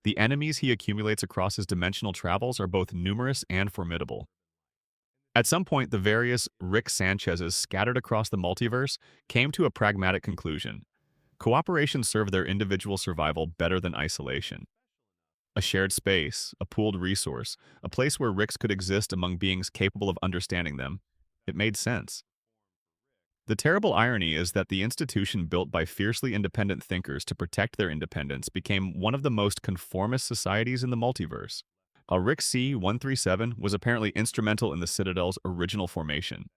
The enemies he accumulates across his dimensional travels are both numerous and formidable. At some point, the various Rick Sanchez's scattered across the multiverse came to a pragmatic conclusion. Cooperation served their individual survival better than isolation. A shared space, a pooled resource, a place where Ricks could exist among beings capable of understanding them. It made sense. The terrible irony is that the institution built by fiercely independent thinkers to protect their independence became one of the most conformist societies in the multiverse. Rick C-137 was apparently instrumental in the Citadel's original formation.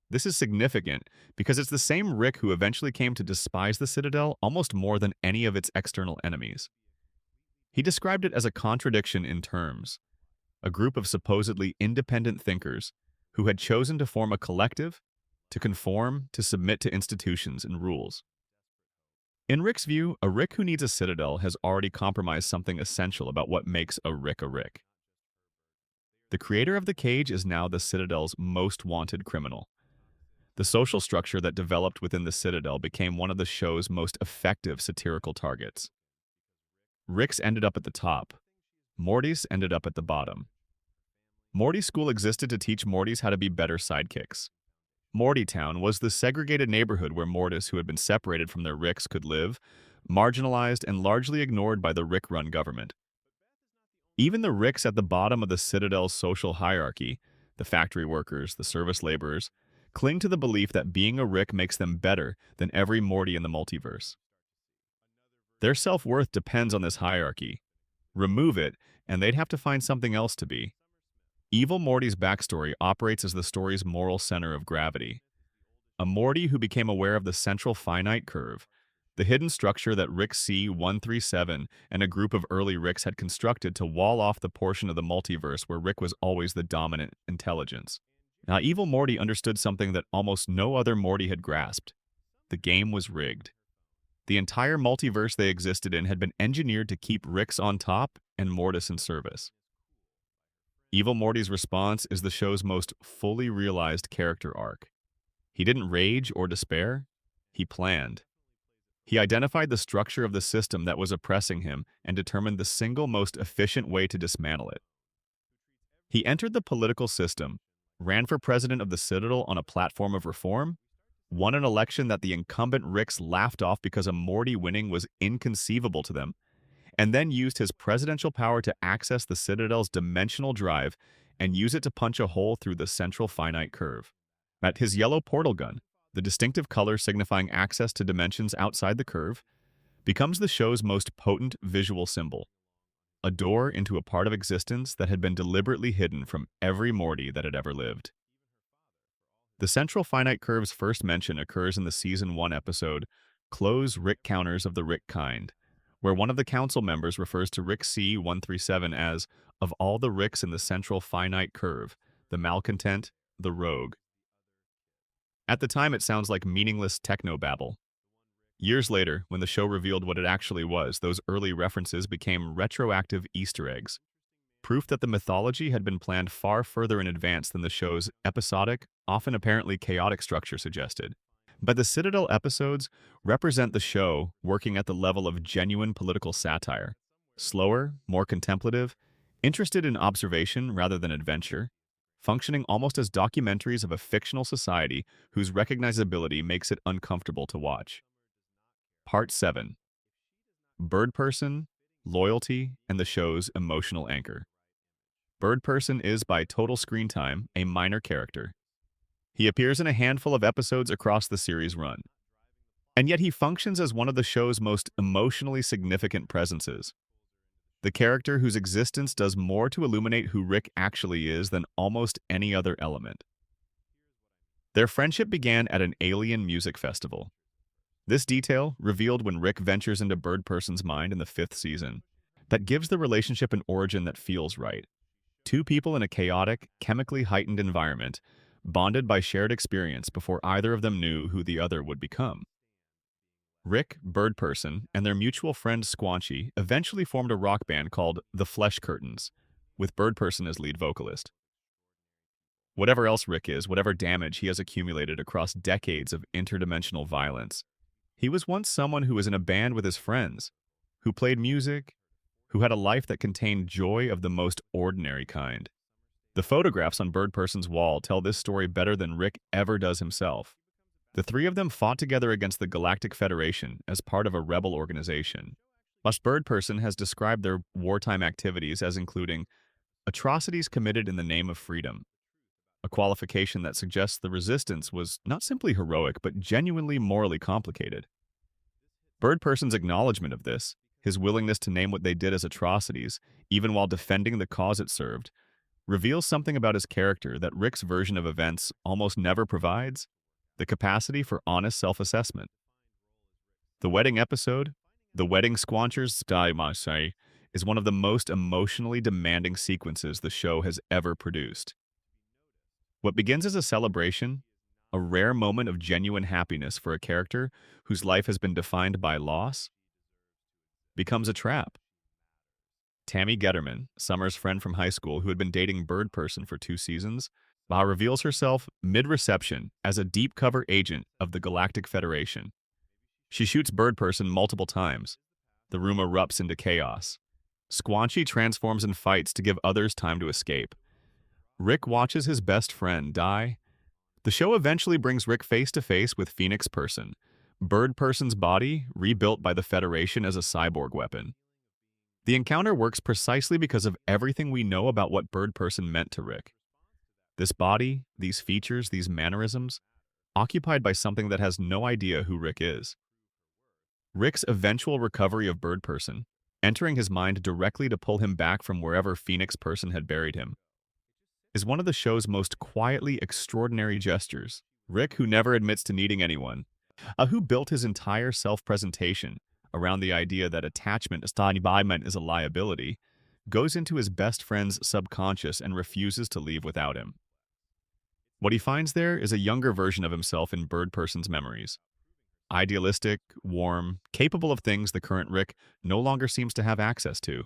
This is significant because it's the same Rick who eventually came to despise the Citadel almost more than any of its external enemies. He described it as a contradiction in terms, a group of supposedly independent thinkers who had chosen to form a collective, to conform, to submit to institutions and rules. In Rick's view, a Rick who needs a Citadel has already compromised something essential about what makes a Rick a Rick. The creator of the cage is now the Citadel's most wanted criminal. The social structure that developed within the Citadel became one of the show's most effective satirical targets. Rick's ended up at the top. Morty's ended up at the bottom. Morty's school existed to teach Mortys how to be better sidekicks. Mortytown was the segregated neighborhood where Mortys who had been separated from their Ricks could live, marginalized and largely ignored by the Rick-run government. Even the Ricks at the bottom of the Citadel's social hierarchy, the factory workers, the service laborers, cling to the belief that being a Rick makes them better than every Morty in the multiverse. Their self-worth depends on this hierarchy. Remove it, and they'd have to find something else to be. Evil Morty's backstory operates as the story's moral center of gravity. A Morty who became aware of the central finite curve, the hidden structure that Rick C-137 and a group of early Ricks had constructed to wall off the portion of the multiverse where Rick was always the dominant intelligence. Now, Evil Morty understood something that almost no other Morty had grasped. The game was rigged. The entire multiverse they existed in had been engineered to keep Ricks on top and Mortis in service. Evil Morty's response is the show's most fully realized character arc. He didn't rage or despair. He planned. He identified the structure of the system that was oppressing him and determined the single most efficient way to dismantle it. He entered the political system, ran for president of the Citadel on a platform of reform, won an election that the incumbent Ricks laughed off because a Morty winning was inconceivable to them, and then used his presidential power to access the Citadel's dimensional drive and use it to punch a hole through the central finite curve. At his yellow portal gun, the distinctive color signifying access to dimensions outside the curve, becomes the show's most potent visual symbol, a door into a part of existence that had been deliberately hidden from every Morty that had ever lived. The central finite curve's first mention occurs in the Season 1 episode, close Rick counters of the Rick kind, where one of the council members refers to Rick C-137 as, of all the Ricks in the central finite curve, the malcontent, the rogue. At the time, it sounds like meaningless technobabble. Years later, when the show revealed what it actually was, those early references became retroactive Easter eggs, proof that the mythology had been planned far further in advance than the show's episodic, often apparently chaotic structure suggested. But the Citadel episodes represent the show working at the level of genuine political satire. Slower, more contemplative, interested in observation rather than adventure, functioning almost as documentaries of a fictional society whose recognizability makes it uncomfortable to watch. Part 7. Bird Person, Loyalty, and the show's emotional anchor. Bird Person is, by total screen time, a minor character. He appears in a handful of episodes across the series run, and yet he functions as one of the show's most emotionally significant presences. The character whose existence does more to illuminate who Rick actually is than almost any other element. Their friendship began at an alien music festival. This detail, revealed when Rick ventures into Bird Person's mind in the 5th season, that gives the relationship an origin that feels right. Two people in a chaotic, chemically heightened environment, bonded by shared experience before either of them knew who the other would become. Rick, Bird Person, and their mutual friend Squanchy eventually formed a rock band called The Flesh Curtains, with Bird Person as lead vocalist. Whatever else Rick is, whatever damage he has accumulated across decades of interdimensional violence, he was once someone who was in a band with his friends, who played music, who had a life that contained joy of the most ordinary kind. The photographs on Bird Person's wall tell this story better than Rick ever does himself. The three of them fought together against the Galactic Federation as part of a rebel organization. Whilst Bird Person has described their wartime activities as including atrocities committed in the name of freedom, a qualification that suggests the resistance was not simply heroic but genuinely morally complicated. Bird Person's acknowledgement of this, his willingness to name what they did as atrocities, even while defending the cause it served, reveals something about his character that Rick's version of events almost never provides: the capacity for honest self-assessment. The wedding episode, The Wedding Squanchers Die, is one of the most emotionally demanding sequences the show has ever produced. What begins as a celebration, a rare moment of genuine happiness for a character whose life has been defined by loss, becomes a trap. Tammy Getterman, Summer's friend from high school who had been dating Bird Person for 2 seasons, reveals herself mid-reception as a deep-cover agent of the Galactic Federation. She shoots Bird Person multiple times. The room erupts into chaos. Squanchy transforms and fights to give others time to escape. Rick watches his best friend die. The show eventually brings Rick face-to-face with Phoenix Person, Bird Person's body rebuilt by the Federation as a cyborg weapon. The encounter works precisely because of everything we know about what Bird Person meant to Rick. This body, these features, these mannerisms, occupied by something that has no idea who Rick is. Rick's eventual recovery of Bird Person, entering his mind directly to pull him back from wherever Phoenix Person had buried him, is one of the show's most quietly extraordinary gestures. Rick, who never admits to needing anyone, who built his entire self-presentation around the idea that attachment is a liability, goes into his best friend's subconscious and refuses to leave without him. What he finds there is a younger version of himself in Bird Person's memories. Idealistic, warm, capable of things the current Rick no longer seems to have access to.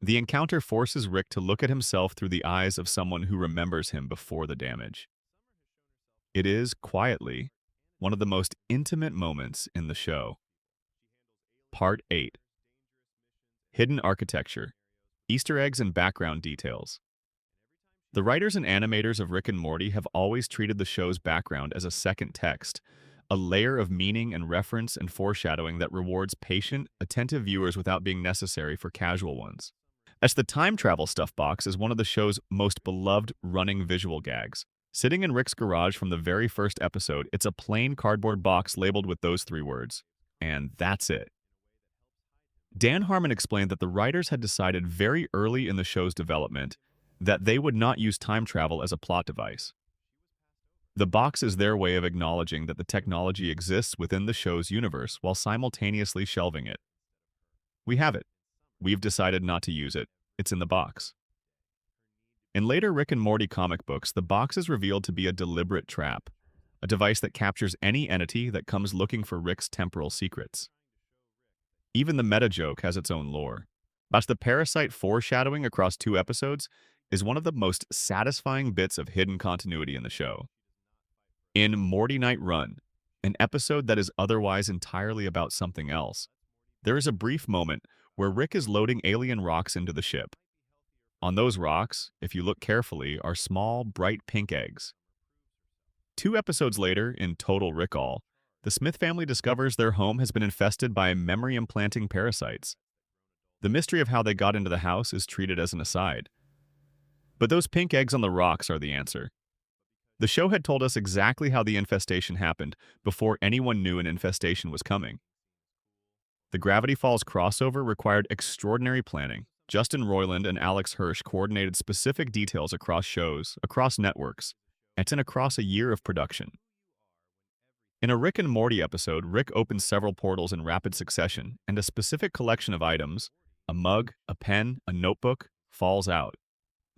The encounter forces Rick to look at himself through the eyes of someone who remembers him before the damage. It is, quietly, one of the most intimate moments in the show. Part 8. Hidden Architecture, Easter Eggs and Background Details. The writers and animators of Rick and Morty have always treated the show's background as a second text, a layer of meaning and reference and foreshadowing that rewards patient, attentive viewers without being necessary for casual ones. As the time travel stuff box is one of the show's most beloved running visual gags. Sitting in Rick's garage from the very first episode, it's a plain cardboard box labeled with those 3 words. And that's it. Dan Harmon explained that the writers had decided very early in the show's development that they would not use time travel as a plot device. The box is their way of acknowledging that the technology exists within the show's universe while simultaneously shelving it. We have it. We've decided not to use it. It's in the box. In later Rick and Morty comic books, the box is revealed to be a deliberate trap, a device that captures any entity that comes looking for Rick's temporal secrets. Even the meta joke has its own lore. But the parasite foreshadowing across 2 episodes is one of the most satisfying bits of hidden continuity in the show. In Morty Night Run, an episode that is otherwise entirely about something else, there is a brief moment where Rick is loading alien rocks into the ship. On those rocks, if you look carefully, are small, bright pink eggs. 2 episodes later, in Total Recall, the Smith family discovers their home has been infested by memory-implanting parasites. The mystery of how they got into the house is treated as an aside. But those pink eggs on the rocks are the answer. The show had told us exactly how the infestation happened before anyone knew an infestation was coming. The Gravity Falls crossover required extraordinary planning. Justin Roiland and Alex Hirsch coordinated specific details across shows, across networks, and across a year of production. In a Rick and Morty episode, Rick opens several portals in rapid succession, and a specific collection of items, a mug, a pen, a notebook, falls out.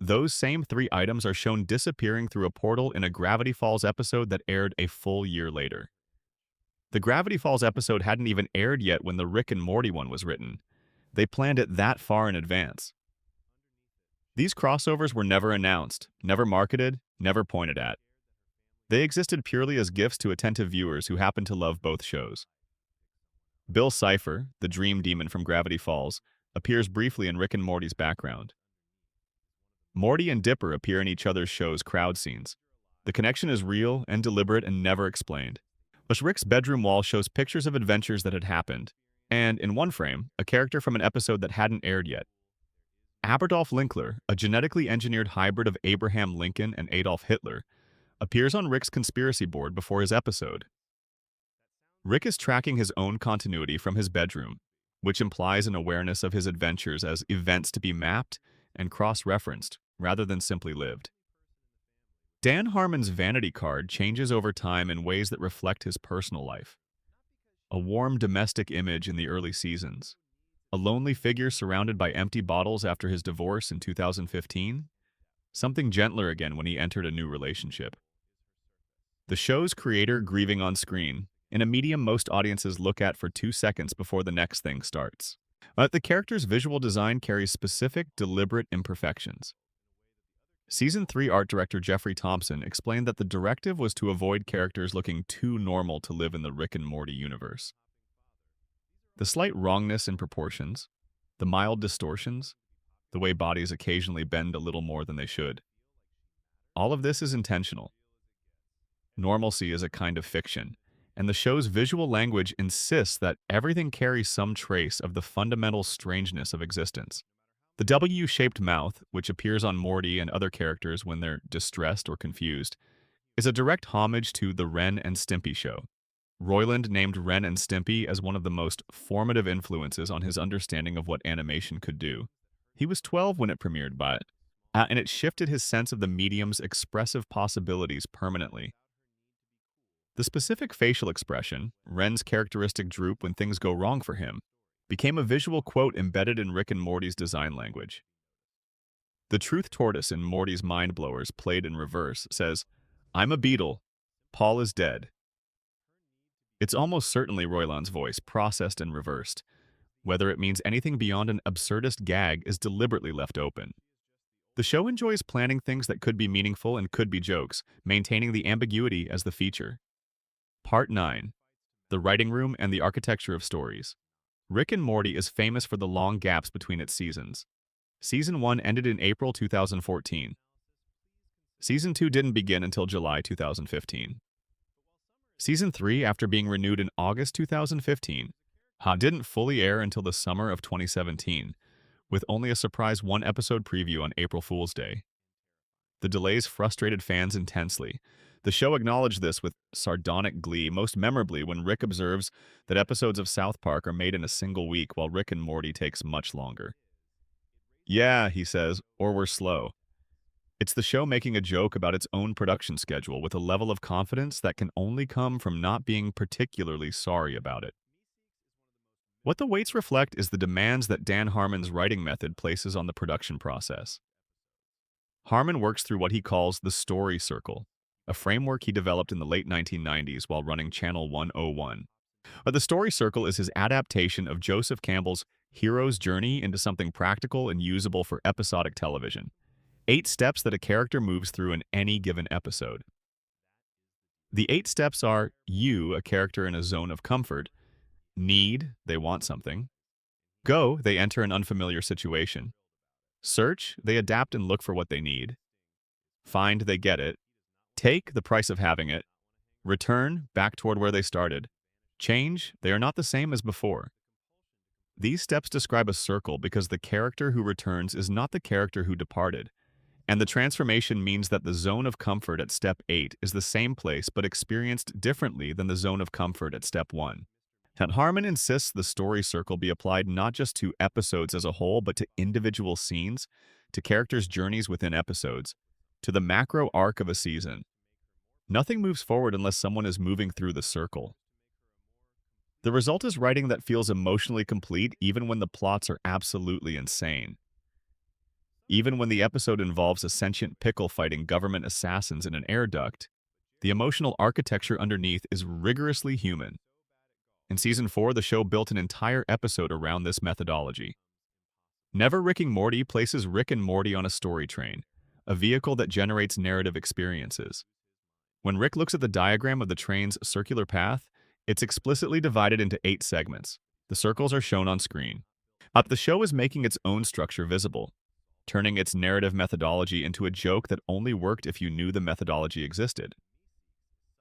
Those same 3 items are shown disappearing through a portal in a Gravity Falls episode that aired a full year later. The Gravity Falls episode hadn't even aired yet when the Rick and Morty one was written. They planned it that far in advance. These crossovers were never announced, never marketed, never pointed at. They existed purely as gifts to attentive viewers who happened to love both shows. Bill Cipher, the dream demon from Gravity Falls, appears briefly in Rick and Morty's background. Morty and Dipper appear in each other's show's crowd scenes. The connection is real and deliberate and never explained. But Rick's bedroom wall shows pictures of adventures that had happened, and, in one frame, a character from an episode that hadn't aired yet. Aberdolf Linkler, a genetically engineered hybrid of Abraham Lincoln and Adolf Hitler, appears on Rick's conspiracy board before his episode. Rick is tracking his own continuity from his bedroom, which implies an awareness of his adventures as events to be mapped and cross-referenced, rather than simply lived. Dan Harmon's vanity card changes over time in ways that reflect his personal life. A warm domestic image in the early seasons. A lonely figure surrounded by empty bottles after his divorce in 2015. Something gentler again when he entered a new relationship. The show's creator grieving on screen, in a medium most audiences look at for 2 seconds before the next thing starts. But the character's visual design carries specific, deliberate imperfections. Season 3 art director Jeffrey Thompson explained that the directive was to avoid characters looking too normal to live in the Rick and Morty universe. The slight wrongness in proportions, the mild distortions, the way bodies occasionally bend a little more than they should. All of this is intentional. Normalcy is a kind of fiction, and the show's visual language insists that everything carries some trace of the fundamental strangeness of existence. The W-shaped mouth, which appears on Morty and other characters when they're distressed or confused, is a direct homage to The Ren and Stimpy Show. Roiland named Ren and Stimpy as one of the most formative influences on his understanding of what animation could do. He was 12 when it premiered, and it shifted his sense of the medium's expressive possibilities permanently. The specific facial expression, Ren's characteristic droop when things go wrong for him, became a visual quote embedded in Rick and Morty's design language. The truth tortoise in Morty's Mind Blowers, played in reverse, says, "I'm a beetle. Paul is dead." It's almost certainly Roiland's voice, processed and reversed. Whether it means anything beyond an absurdist gag is deliberately left open. The show enjoys planning things that could be meaningful and could be jokes, maintaining the ambiguity as the feature. Part 9. The Writing Room and the Architecture of Stories. Rick and Morty is famous for the long gaps between its seasons. Season 1 ended in April 2014. Season 2 didn't begin until July 2015. Season 3, after being renewed in August 2015, didn't fully air until the summer of 2017, with only a surprise 1-episode preview on April Fool's Day. The delays frustrated fans intensely. The show acknowledged this with sardonic glee, most memorably when Rick observes that episodes of South Park are made in a single week while Rick and Morty takes much longer. "Yeah," he says, "or we're slow." It's the show making a joke about its own production schedule with a level of confidence that can only come from not being particularly sorry about it. What the weights reflect is the demands that Dan Harmon's writing method places on the production process. Harmon works through what he calls the story circle, a framework he developed in the late 1990s while running Channel 101. The story circle is his adaptation of Joseph Campbell's hero's journey into something practical and usable for episodic television. 8 steps that a character moves through in any given episode. The 8 steps are you, a character in a zone of comfort; need, they want something; go, they enter an unfamiliar situation; search, they adapt and look for what they need; find, they get it; take, the price of having it; return, back toward where they started; change, they are not the same as before. These steps describe a circle because the character who returns is not the character who departed, and the transformation means that the zone of comfort at step 8 is the same place but experienced differently than the zone of comfort at step 1. And Harmon insists the story circle be applied not just to episodes as a whole, but to individual scenes, to characters' journeys within episodes, to the macro arc of a season. Nothing moves forward unless someone is moving through the circle. The result is writing that feels emotionally complete even when the plots are absolutely insane. Even when the episode involves a sentient pickle fighting government assassins in an air duct, the emotional architecture underneath is rigorously human. In Season 4, the show built an entire episode around this methodology. Never Rick and Morty places Rick and Morty on a story train, a vehicle that generates narrative experiences. When Rick looks at the diagram of the train's circular path, it's explicitly divided into 8 segments. The circles are shown on screen. The show is making its own structure visible, turning its narrative methodology into a joke that only worked if you knew the methodology existed.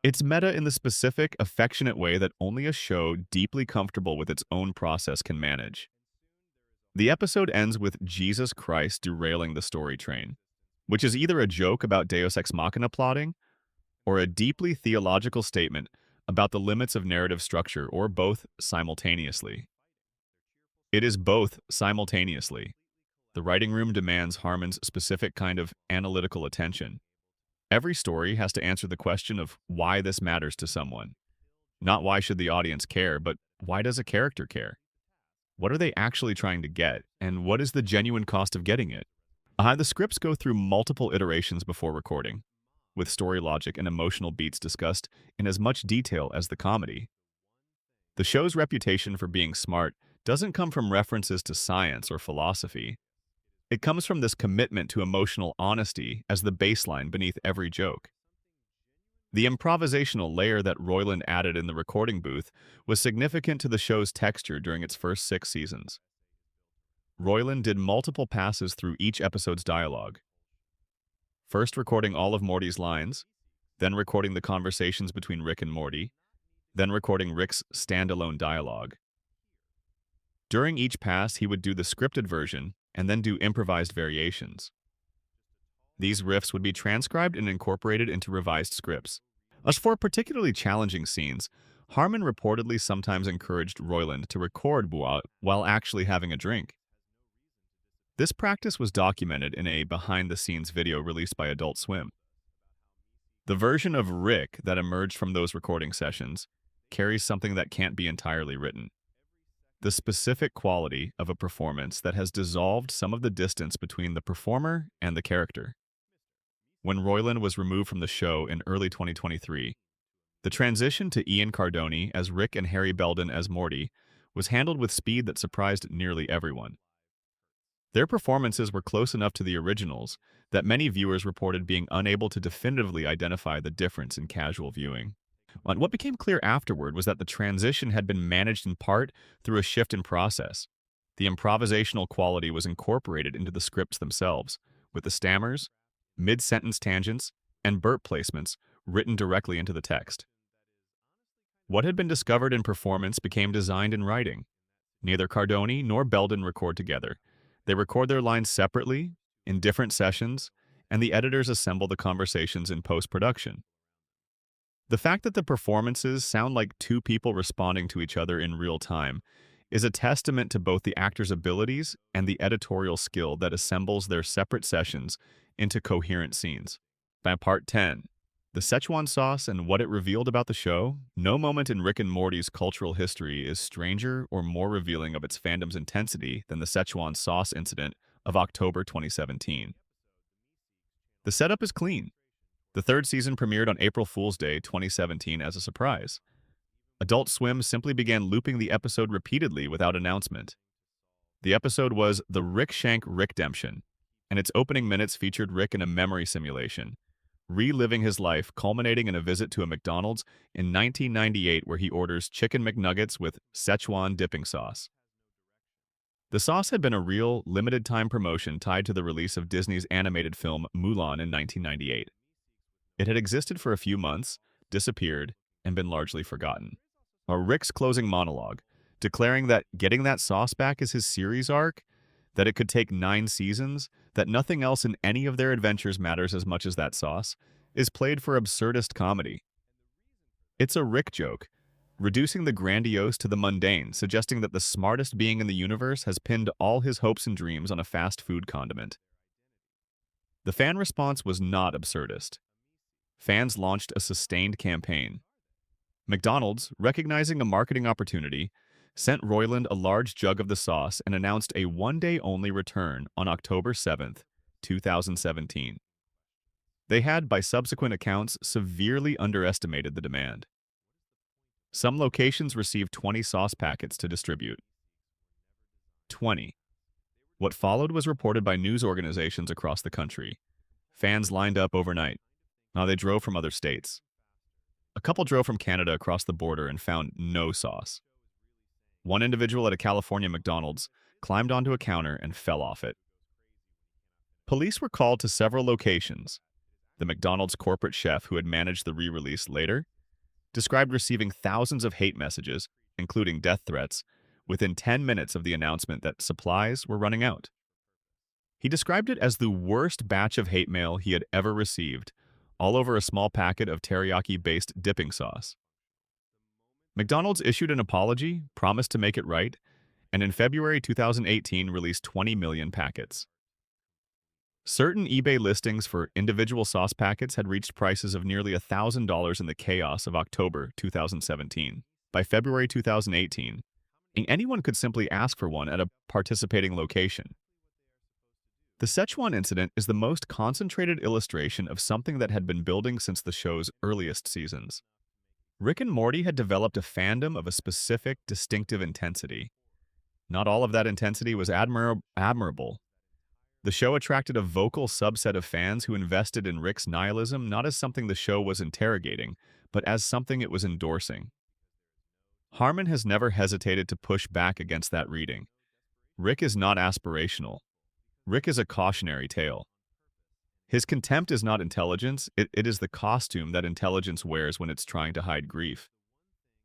It's meta in the specific, affectionate way that only a show deeply comfortable with its own process can manage. The episode ends with Jesus Christ derailing the story train, which is either a joke about Deus Ex Machina plotting or a deeply theological statement about the limits of narrative structure, or both simultaneously. It is both simultaneously. The writing room demands Harmon's specific kind of analytical attention. Every story has to answer the question of why this matters to someone. Not why should the audience care, but why does a character care? What are they actually trying to get, and what is the genuine cost of getting it? The scripts go through multiple iterations before recording, with story logic and emotional beats discussed in as much detail as the comedy. The show's reputation for being smart doesn't come from references to science or philosophy. It comes from this commitment to emotional honesty as the baseline beneath every joke. The improvisational layer that Roiland added in the recording booth was significant to the show's texture during its first 6 seasons. Roiland did multiple passes through each episode's dialogue, first recording all of Morty's lines, then recording the conversations between Rick and Morty, then recording Rick's standalone dialogue. During each pass, he would do the scripted version and then do improvised variations. These riffs would be transcribed and incorporated into revised scripts. As for particularly challenging scenes, Harmon reportedly sometimes encouraged Roiland to record while actually having a drink. This practice was documented in a behind-the-scenes video released by Adult Swim. The version of Rick that emerged from those recording sessions carries something that can't be entirely written: the specific quality of a performance that has dissolved some of the distance between the performer and the character. When Roiland was removed from the show in early 2023, the transition to Ian Cardoni as Rick and Harry Belden as Morty was handled with speed that surprised nearly everyone. Their performances were close enough to the originals that many viewers reported being unable to definitively identify the difference in casual viewing. And what became clear afterward was that the transition had been managed in part through a shift in process. The improvisational quality was incorporated into the scripts themselves, with the stammers, mid-sentence tangents, and burp placements written directly into the text. What had been discovered in performance became designed in writing. Neither Cardoni nor Belden record together. They record their lines separately, in different sessions, and the editors assemble the conversations in post-production. The fact that the performances sound like two people responding to each other in real time is a testament to both the actors' abilities and the editorial skill that assembles their separate sessions into coherent scenes. By part 10, the Szechuan sauce and what it revealed about the show, no moment in Rick and Morty's cultural history is stranger or more revealing of its fandom's intensity than the Szechuan sauce incident of October 2017. The setup is clean. The third season premiered on April Fool's Day 2017 as a surprise. Adult Swim simply began looping the episode repeatedly without announcement. The episode was The Rick Shank Rickdemption, and its opening minutes featured Rick in a memory simulation, reliving his life, culminating in a visit to a McDonald's in 1998 where he orders chicken McNuggets with Szechuan dipping sauce. The sauce had been a real, limited-time promotion tied to the release of Disney's animated film Mulan in 1998. It had existed for a few months, disappeared, and been largely forgotten. Rick's closing monologue, declaring that getting that sauce back is his series arc, that it could take 9 seasons, that nothing else in any of their adventures matters as much as that sauce, is played for absurdist comedy. It's a Rick joke, reducing the grandiose to the mundane, suggesting that the smartest being in the universe has pinned all his hopes and dreams on a fast food condiment. The fan response was not absurdist. Fans launched a sustained campaign. McDonald's, recognizing a marketing opportunity, sent Roiland a large jug of the sauce and announced a one-day-only return on October 7th, 2017. They had, by subsequent accounts, severely underestimated the demand. Some locations received 20 sauce packets to distribute. 20. What followed was reported by news organizations across the country. Fans lined up overnight. Now they drove from other states. A couple drove from Canada across the border and found no sauce. One individual at a California McDonald's climbed onto a counter and fell off it. Police were called to several locations. The McDonald's corporate chef who had managed the re-release later described receiving thousands of hate messages, including death threats, within 10 minutes of the announcement that supplies were running out. He described it as the worst batch of hate mail he had ever received, all over a small packet of teriyaki-based dipping sauce. McDonald's issued an apology, promised to make it right, and in February 2018 released 20 million packets. Certain eBay listings for individual sauce packets had reached prices of nearly $1,000 in the chaos of October 2017. By February 2018, anyone could simply ask for one at a participating location. The Szechuan incident is the most concentrated illustration of something that had been building since the show's earliest seasons. Rick and Morty had developed a fandom of a specific, distinctive intensity. Not all of that intensity was admirable. The show attracted a vocal subset of fans who invested in Rick's nihilism not as something the show was interrogating, but as something it was endorsing. Harmon has never hesitated to push back against that reading. Rick is not aspirational. Rick is a cautionary tale. His contempt is not intelligence, it is the costume that intelligence wears when it's trying to hide grief.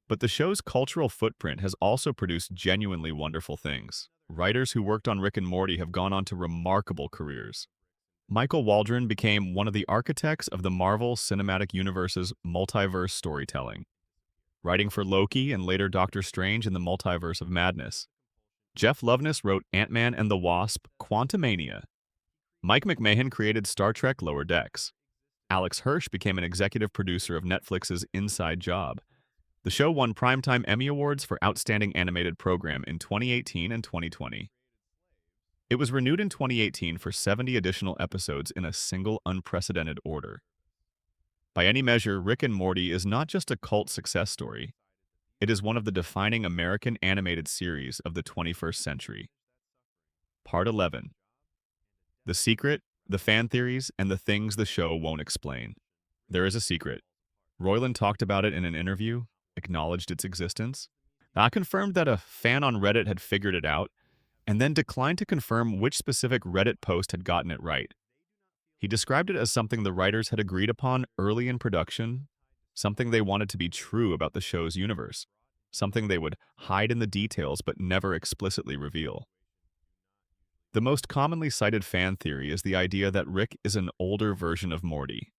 But the show's cultural footprint has also produced genuinely wonderful things. Writers who worked on Rick and Morty have gone on to remarkable careers. Michael Waldron became one of the architects of the Marvel Cinematic Universe's multiverse storytelling, writing for Loki and later Doctor Strange in the Multiverse of Madness. Jeff Loveness wrote Ant-Man and the Wasp: Quantumania. Mike McMahon created Star Trek Lower Decks. Alex Hirsch became an executive producer of Netflix's Inside Job. The show won Primetime Emmy Awards for Outstanding Animated Program in 2018 and 2020. It was renewed in 2018 for 70 additional episodes in a single unprecedented order. By any measure, Rick and Morty is not just a cult success story. It is one of the defining American animated series of the 21st century. Part 11. The Secret, the Fan Theories, and the Things the Show Won't Explain. There is a secret. Roiland talked about it in an interview, acknowledged its existence. I confirmed that a fan on Reddit had figured it out, and then declined to confirm which specific Reddit post had gotten it right. He described it as something the writers had agreed upon early in production, something they wanted to be true about the show's universe, something they would hide in the details but never explicitly reveal. The most commonly cited fan theory is the idea that Rick is an older version of Morty.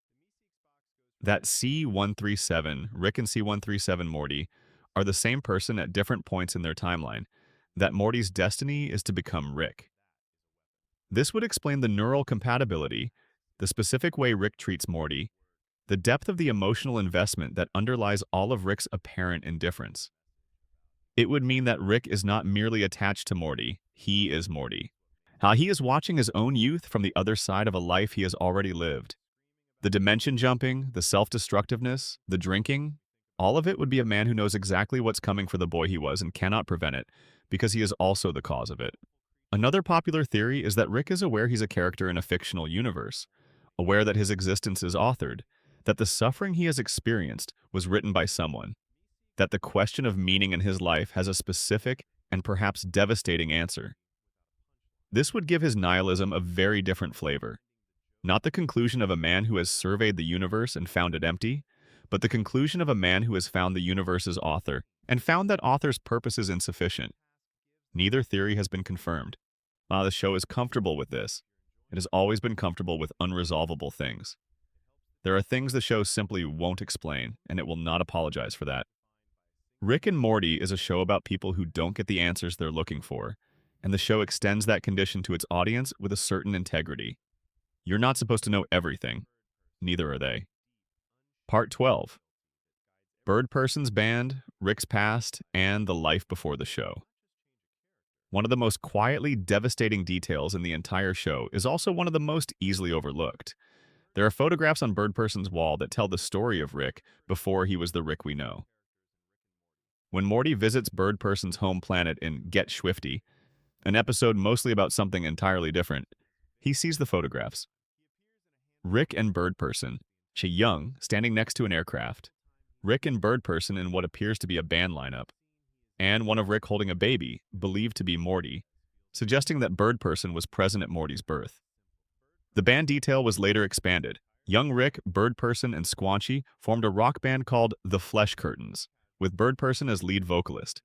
That C-137, Rick and C-137 Morty, are the same person at different points in their timeline, that Morty's destiny is to become Rick. This would explain the neural compatibility, the specific way Rick treats Morty, the depth of the emotional investment that underlies all of Rick's apparent indifference. It would mean that Rick is not merely attached to Morty, he is Morty. He is watching his own youth from the other side of a life he has already lived. The dimension jumping, the self-destructiveness, the drinking, all of it would be a man who knows exactly what's coming for the boy he was and cannot prevent it, because he is also the cause of it. Another popular theory is that Rick is aware he's a character in a fictional universe, aware that his existence is authored, that the suffering he has experienced was written by someone, that the question of meaning in his life has a specific and perhaps devastating answer. This would give his nihilism a very different flavor. Not the conclusion of a man who has surveyed the universe and found it empty, but the conclusion of a man who has found the universe's author and found that author's purpose is insufficient. Neither theory has been confirmed. The show is comfortable with this. It has always been comfortable with unresolvable things. There are things the show simply won't explain, and it will not apologize for that. Rick and Morty is a show about people who don't get the answers they're looking for, and the show extends that condition to its audience with a certain integrity. You're not supposed to know everything. Neither are they. Part 12. Bird Person's Band, Rick's Past, and the Life Before the Show. One of the most quietly devastating details in the entire show is also one of the most easily overlooked. There are photographs on Bird Person's wall that tell the story of Rick before he was the Rick we know. When Morty visits Bird Person's home planet in Get Swifty, an episode mostly about something entirely different, he sees the photographs. Rick and Bird Person, young, standing next to an aircraft. Rick and Bird Person in what appears to be a band lineup. And one of Rick holding a baby, believed to be Morty, suggesting that Bird Person was present at Morty's birth. The band detail was later expanded. Young Rick, Bird Person, and Squanchy formed a rock band called The Flesh Curtains, with Bird Person as lead vocalist.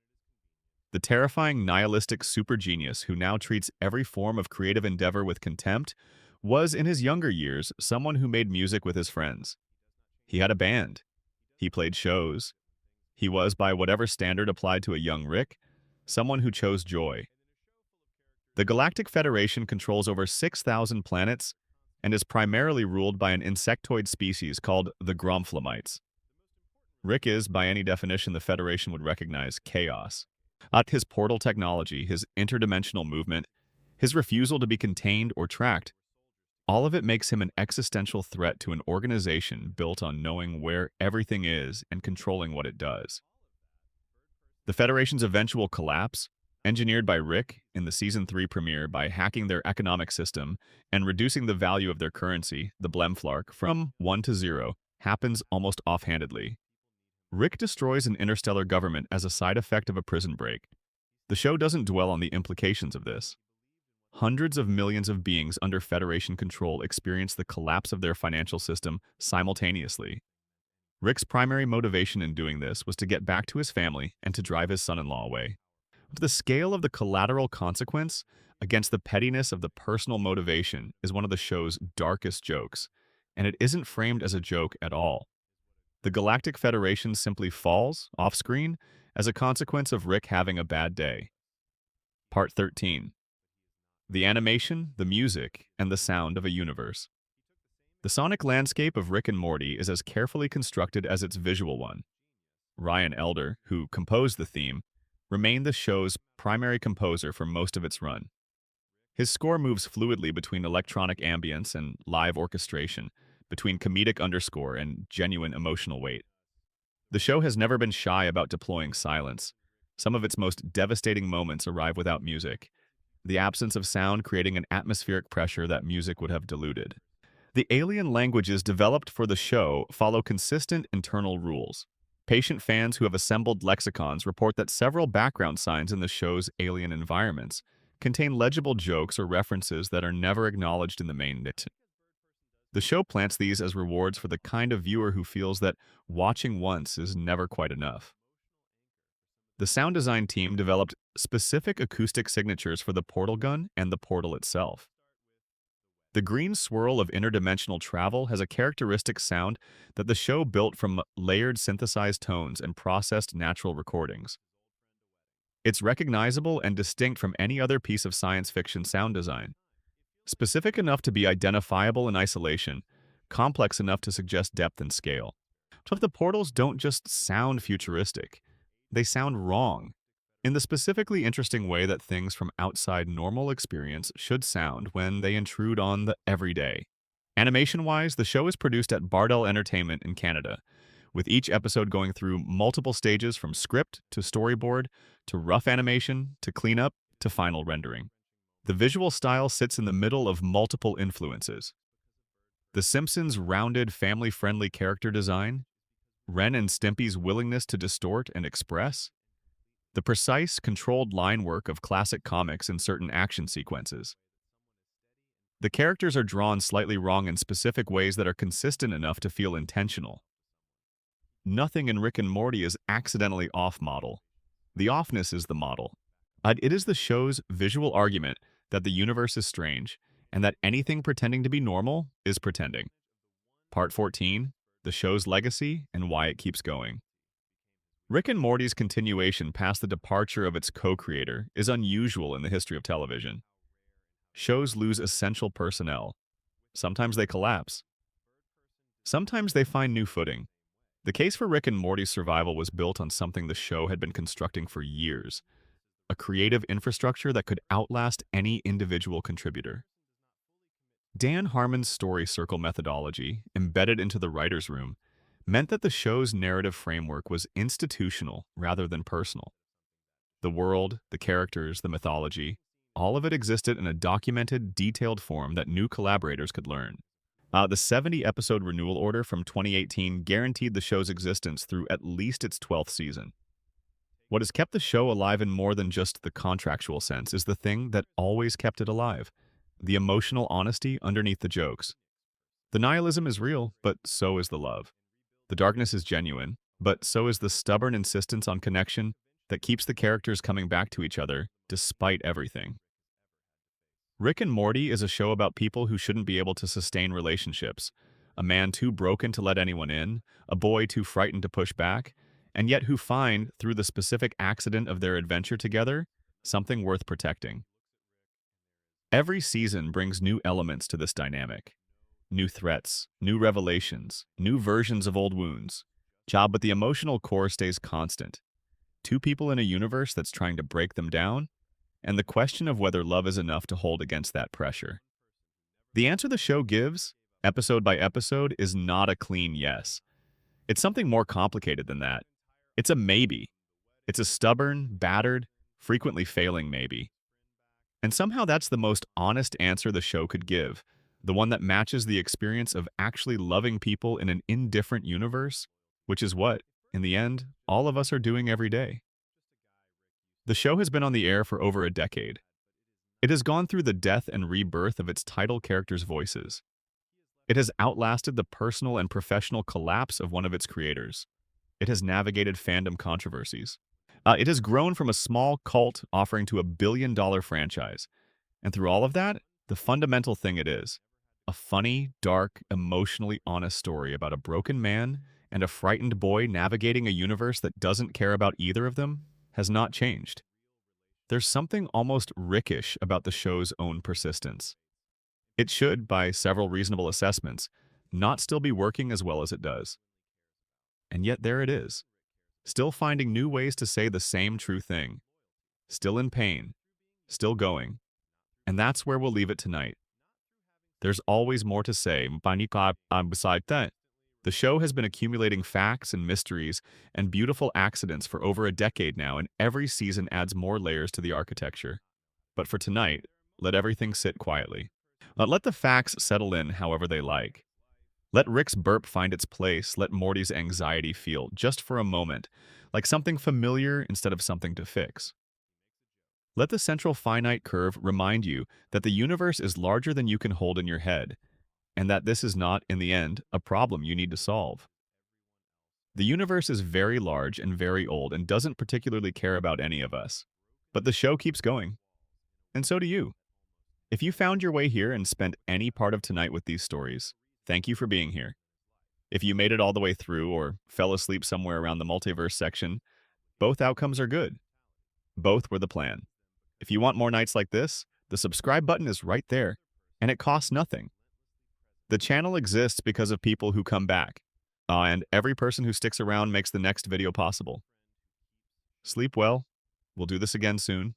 The terrifying nihilistic super genius who now treats every form of creative endeavor with contempt was, in his younger years, someone who made music with his friends. He had a band. He played shows. He was, by whatever standard applied to a young Rick, someone who chose joy. The Galactic Federation controls over 6,000 planets and is primarily ruled by an insectoid species called the Gromflamites. Rick is, by any definition the Federation would recognize, chaos. His portal technology, his interdimensional movement, his refusal to be contained or tracked, all of it makes him an existential threat to an organization built on knowing where everything is and controlling what it does. The Federation's eventual collapse, engineered by Rick in the Season 3 premiere by hacking their economic system and reducing the value of their currency, the Blemflark, from 1 to 0, happens almost offhandedly. Rick destroys an interstellar government as a side effect of a prison break. The show doesn't dwell on the implications of this. Hundreds of millions of beings under Federation control experience the collapse of their financial system simultaneously. Rick's primary motivation in doing this was to get back to his family and to drive his son-in-law away. But the scale of the collateral consequence against the pettiness of the personal motivation is one of the show's darkest jokes, and it isn't framed as a joke at all. The Galactic Federation simply falls, off-screen, as a consequence of Rick having a bad day. Part 13. The animation, the music, and the sound of a universe. The sonic landscape of Rick and Morty is as carefully constructed as its visual one. Ryan Elder, who composed the theme, remained the show's primary composer for most of its run. His score moves fluidly between electronic ambience and live orchestration, between comedic underscore and genuine emotional weight. The show has never been shy about deploying silence. Some of its most devastating moments arrive without music, the absence of sound creating an atmospheric pressure that music would have diluted. The alien languages developed for the show follow consistent internal rules. Patient fans who have assembled lexicons report that several background signs in the show's alien environments contain legible jokes or references that are never acknowledged in the main narrative. The show plants these as rewards for the kind of viewer who feels that watching once is never quite enough. The sound design team developed specific acoustic signatures for the portal gun and the portal itself. The green swirl of interdimensional travel has a characteristic sound that the show built from layered synthesized tones and processed natural recordings. It's recognizable and distinct from any other piece of science fiction sound design. Specific enough to be identifiable in isolation, complex enough to suggest depth and scale. So the portals don't just sound futuristic, they sound wrong, in the specifically interesting way that things from outside normal experience should sound when they intrude on the everyday. Animation-wise, the show is produced at Bardell Entertainment in Canada, with each episode going through multiple stages from script to storyboard to rough animation to cleanup to final rendering. The visual style sits in the middle of multiple influences. The Simpsons' rounded, family-friendly character design, Ren and Stimpy's willingness to distort and express, the precise, controlled line work of classic comics in certain action sequences. The characters are drawn slightly wrong in specific ways that are consistent enough to feel intentional. Nothing in Rick and Morty is accidentally off-model. The offness is the model. It is the show's visual argument that the universe is strange, and that anything pretending to be normal is pretending. Part 14, the show's legacy and why it keeps going. Rick and Morty's continuation past the departure of its co-creator is unusual in the history of television. Shows lose essential personnel. Sometimes they collapse. Sometimes they find new footing. The case for Rick and Morty's survival was built on something the show had been constructing for years, a creative infrastructure that could outlast any individual contributor. Dan Harmon's story circle methodology, embedded into the writer's room, meant that the show's narrative framework was institutional rather than personal. The world, the characters, the mythology, all of it existed in a documented, detailed form that new collaborators could learn. The 70-episode renewal order from 2018 guaranteed the show's existence through at least its 12th season. What has kept the show alive in more than just the contractual sense is the thing that always kept it alive: the emotional honesty underneath the jokes. The nihilism is real, but so is the love. The darkness is genuine, but so is the stubborn insistence on connection that keeps the characters coming back to each other despite everything. Rick and Morty is a show about people who shouldn't be able to sustain relationships, a man too broken to let anyone in, a boy too frightened to push back, and yet who find, through the specific accident of their adventure together, something worth protecting. Every season brings new elements to this dynamic. New threats, new revelations, new versions of old wounds. But the emotional core stays constant. Two people in a universe that's trying to break them down, and the question of whether love is enough to hold against that pressure. The answer the show gives, episode by episode, is not a clean yes. It's something more complicated than that. It's a maybe. It's a stubborn, battered, frequently failing maybe. And somehow that's the most honest answer the show could give, the one that matches the experience of actually loving people in an indifferent universe, which is what, in the end, all of us are doing every day. The show has been on the air for over a decade. It has gone through the death and rebirth of its title characters' voices. It has outlasted the personal and professional collapse of one of its creators. It has navigated fandom controversies. It has grown from a small cult offering to a billion-dollar franchise. And through all of that, the fundamental thing it is: a funny, dark, emotionally honest story about a broken man and a frightened boy navigating a universe that doesn't care about either of them, has not changed. There's something almost Rickish about the show's own persistence. It should, by several reasonable assessments, not still be working as well as it does. And yet there it is, still finding new ways to say the same true thing, still in pain, still going. And that's where we'll leave it tonight. There's always more to say. Beside that, the show has been accumulating facts and mysteries and beautiful accidents for over a decade now, and every season adds more layers to the architecture. But for tonight, let everything sit quietly. Let the facts settle in however they like. Let Rick's burp find its place, let Morty's anxiety feel, just for a moment, like something familiar instead of something to fix. Let the central finite curve remind you that the universe is larger than you can hold in your head, and that this is not, in the end, a problem you need to solve. The universe is very large and very old and doesn't particularly care about any of us. But the show keeps going. And so do you. If you found your way here and spent any part of tonight with these stories, thank you for being here. If you made it all the way through or fell asleep somewhere around the multiverse section, both outcomes are good. Both were the plan. If you want more nights like this, the subscribe button is right there, and it costs nothing. The channel exists because of people who come back, and every person who sticks around makes the next video possible. Sleep well. We'll do this again soon.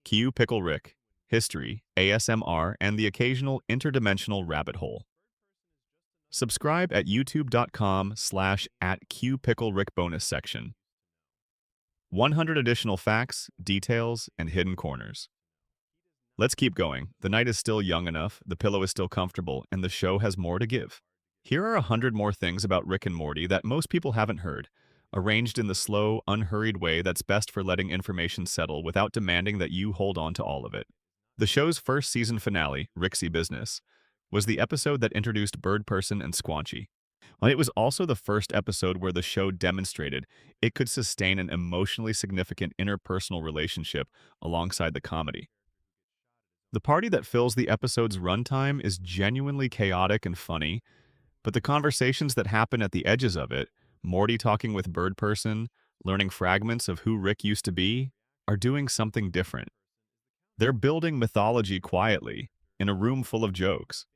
Q Pickle Rick, history, ASMR, and the occasional interdimensional rabbit hole. Subscribe at youtube.com/@QPickleRick bonus section. 100 additional facts, details, and hidden corners. Let's keep going. The night is still young enough, the pillow is still comfortable, and the show has more to give. Here are 100 more things about Rick and Morty that most people haven't heard, arranged in the slow, unhurried way that's best for letting information settle without demanding that you hold on to all of it. The show's first season finale, Rixie Business, was the episode that introduced Bird Person and Squanchy. It was also the first episode where the show demonstrated it could sustain an emotionally significant interpersonal relationship alongside the comedy. The party that fills the episode's runtime is genuinely chaotic and funny, but the conversations that happen at the edges of it, Morty talking with Bird Person, learning fragments of who Rick used to be, are doing something different. They're building mythology quietly, in a room full of jokes.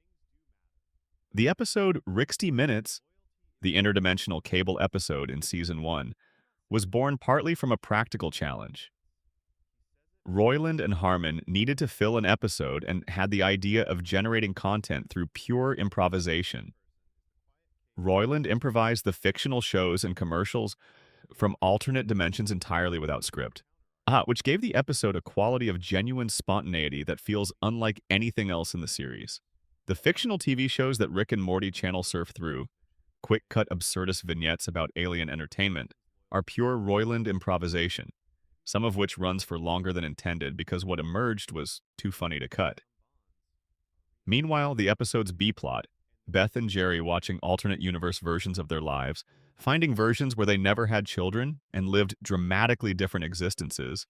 The episode 60 Minutes, the interdimensional cable episode in Season 1, was born partly from a practical challenge. Roiland and Harmon needed to fill an episode and had the idea of generating content through pure improvisation. Roiland improvised the fictional shows and commercials from alternate dimensions entirely without script, which gave the episode a quality of genuine spontaneity that feels unlike anything else in the series. The fictional TV shows that Rick and Morty channel surf through, quick-cut absurdist vignettes about alien entertainment, are pure Roiland improvisation, some of which runs for longer than intended because what emerged was too funny to cut. Meanwhile, the episode's B-plot, Beth and Jerry watching alternate universe versions of their lives, finding versions where they never had children and lived dramatically different existences,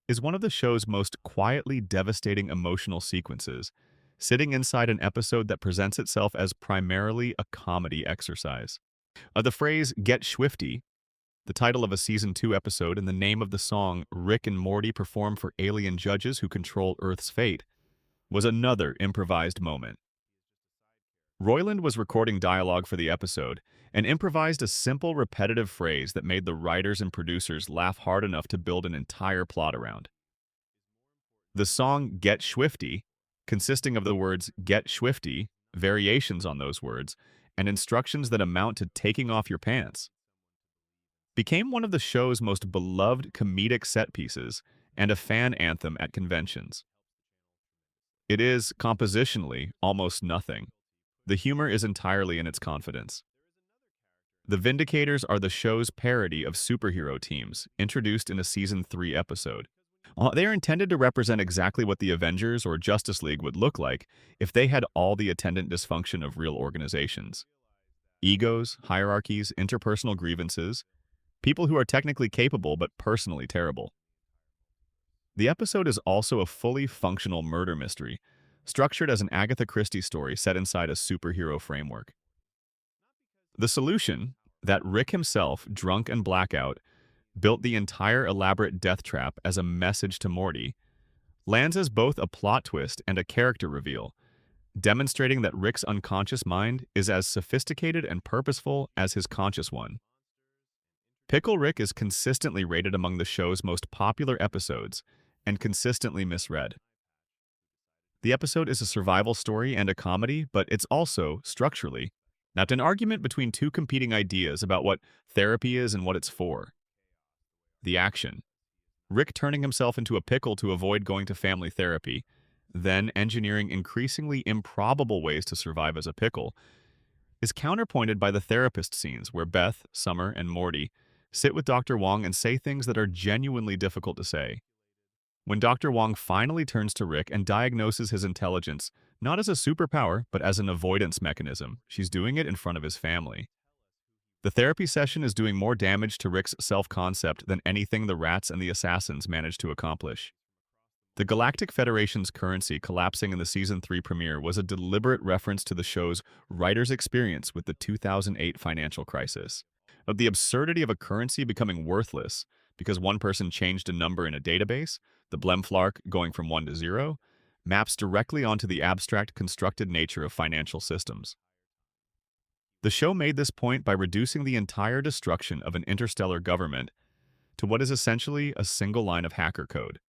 is one of the show's most quietly devastating emotional sequences, sitting inside an episode that presents itself as primarily a comedy exercise. The phrase, "Get Swifty," the title of a Season 2 episode and the name of the song Rick and Morty perform for alien judges who control Earth's fate, was another improvised moment. Roiland was recording dialogue for the episode and improvised a simple, repetitive phrase that made the writers and producers laugh hard enough to build an entire plot around. The song Get Swifty, consisting of the words "Get Swifty," variations on those words, and instructions that amount to taking off your pants, became one of the show's most beloved comedic set pieces and a fan anthem at conventions. It is, compositionally, almost nothing. The humor is entirely in its confidence. The Vindicators are the show's parody of superhero teams, introduced in a Season 3 episode. They are intended to represent exactly what the Avengers or Justice League would look like if they had all the attendant dysfunction of real organizations. Egos, hierarchies, interpersonal grievances, people who are technically capable but personally terrible. The episode is also a fully functional murder mystery, structured as an Agatha Christie story set inside a superhero framework. The solution, that Rick himself, drunk and blackout, built the entire elaborate death trap as a message to Morty, lands as both a plot twist and a character reveal, demonstrating that Rick's unconscious mind is as sophisticated and purposeful as his conscious one. Pickle Rick is consistently rated among the show's most popular episodes and consistently misread. The episode is a survival story and a comedy, but it's also, structurally, not an argument between two competing ideas about what therapy is and what it's for. The action, Rick turning himself into a pickle to avoid going to family therapy, then engineering increasingly improbable ways to survive as a pickle, is counterpointed by the therapist scenes where Beth, Summer, and Morty sit with Dr. Wong and say things that are genuinely difficult to say. When Dr. Wong finally turns to Rick and diagnoses his intelligence not as a superpower, but as an avoidance mechanism, she's doing it in front of his family. The therapy session is doing more damage to Rick's self-concept than anything the rats and the assassins managed to accomplish. The Galactic Federation's currency collapsing in the Season 3 premiere was a deliberate reference to the show's writer's experience with the 2008 financial crisis. Of the absurdity of a currency becoming worthless, because one person changed a number in a database, the Blemflark going from 1 to 0, maps directly onto the abstract constructed nature of financial systems. The show made this point by reducing the entire destruction of an interstellar government to what is essentially a single line of hacker code.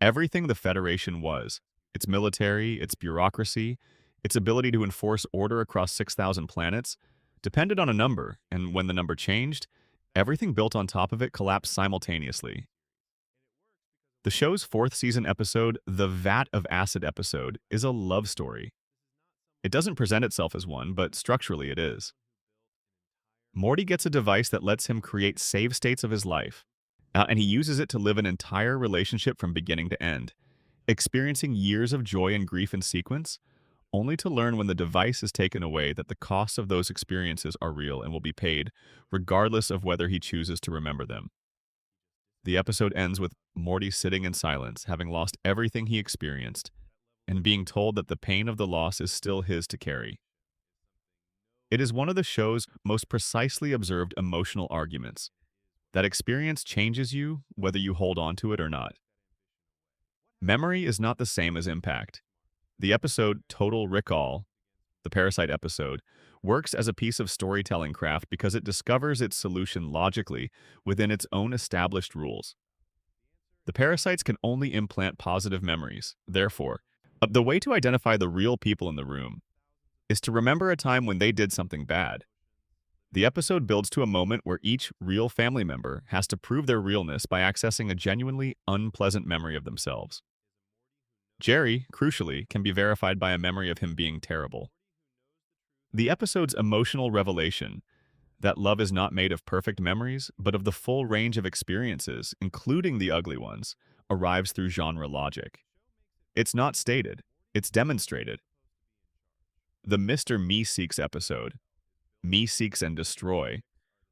Everything the Federation was, its military, its bureaucracy, its ability to enforce order across 6,000 planets, depended on a number, and when the number changed, everything built on top of it collapsed simultaneously. The show's fourth season episode, the Vat of Acid episode, is a love story. It doesn't present itself as one, but structurally it is. Morty gets a device that lets him create save states of his life, and he uses it to live an entire relationship from beginning to end, experiencing years of joy and grief in sequence, only to learn when the device is taken away that the costs of those experiences are real and will be paid, regardless of whether he chooses to remember them. The episode ends with Morty sitting in silence, having lost everything he experienced, and being told that the pain of the loss is still his to carry. It is one of the show's most precisely observed emotional arguments. That experience changes you, whether you hold on to it or not. Memory is not the same as impact. The episode Total Recall, the Parasite episode, works as a piece of storytelling craft because it discovers its solution logically within its own established rules. The parasites can only implant positive memories. Therefore, the way to identify the real people in the room is to remember a time when they did something bad. The episode builds to a moment where each real family member has to prove their realness by accessing a genuinely unpleasant memory of themselves. Jerry, crucially, can be verified by a memory of him being terrible. The episode's emotional revelation, that love is not made of perfect memories, but of the full range of experiences, including the ugly ones, arrives through genre logic. It's not stated, it's demonstrated. The Mr. Meeseeks episode, Me Seeks and Destroy,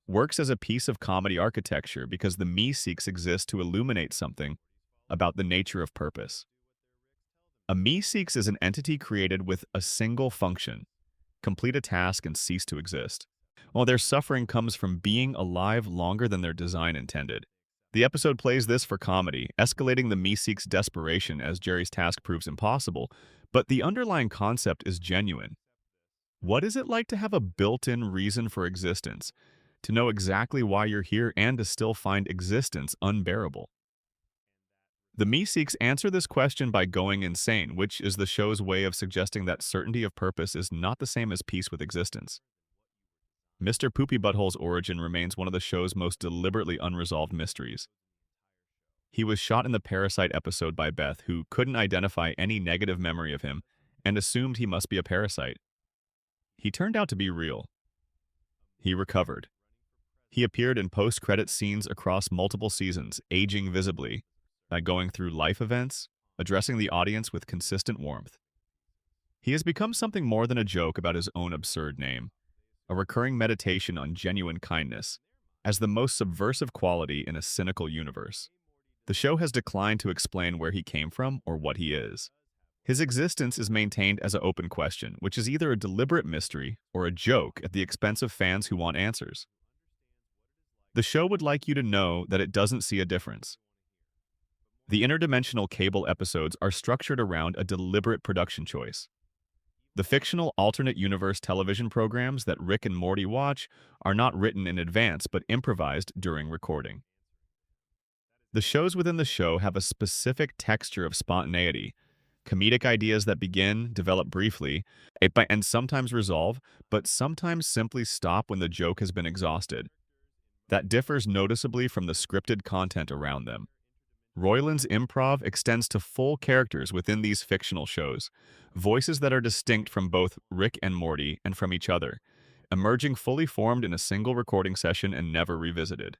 works as a piece of comedy architecture because the Meeseeks exist to illuminate something about the nature of purpose. A Meeseeks is an entity created with a single function: complete a task and cease to exist, while their suffering comes from being alive longer than their design intended. The episode plays this for comedy, escalating the Meeseeks' desperation as Jerry's task proves impossible, but the underlying concept is genuine. What is it like to have a built-in reason for existence, to know exactly why you're here and to still find existence unbearable? The Meeseeks answer this question by going insane, which is the show's way of suggesting that certainty of purpose is not the same as peace with existence. Mr. Poopy Butthole's origin remains one of the show's most deliberately unresolved mysteries. He was shot in the Parasite episode by Beth, who couldn't identify any negative memory of him and assumed he must be a parasite. He turned out to be real. He recovered. He appeared in post-credit scenes across multiple seasons, aging visibly, by going through life events, addressing the audience with consistent warmth. He has become something more than a joke about his own absurd name, a recurring meditation on genuine kindness, as the most subversive quality in a cynical universe. The show has declined to explain where he came from or what he is. His existence is maintained as an open question, which is either a deliberate mystery or a joke at the expense of fans who want answers. The show would like you to know that it doesn't see a difference. The interdimensional cable episodes are structured around a deliberate production choice. The fictional alternate universe television programs that Rick and Morty watch are not written in advance but improvised during recording. The shows within the show have a specific texture of spontaneity, comedic ideas that begin, develop briefly, and sometimes resolve, but sometimes simply stop when the joke has been exhausted. That differs noticeably from the scripted content around them. Roiland's improv extends to full characters within these fictional shows, voices that are distinct from both Rick and Morty and from each other, emerging fully formed in a single recording session and never revisited.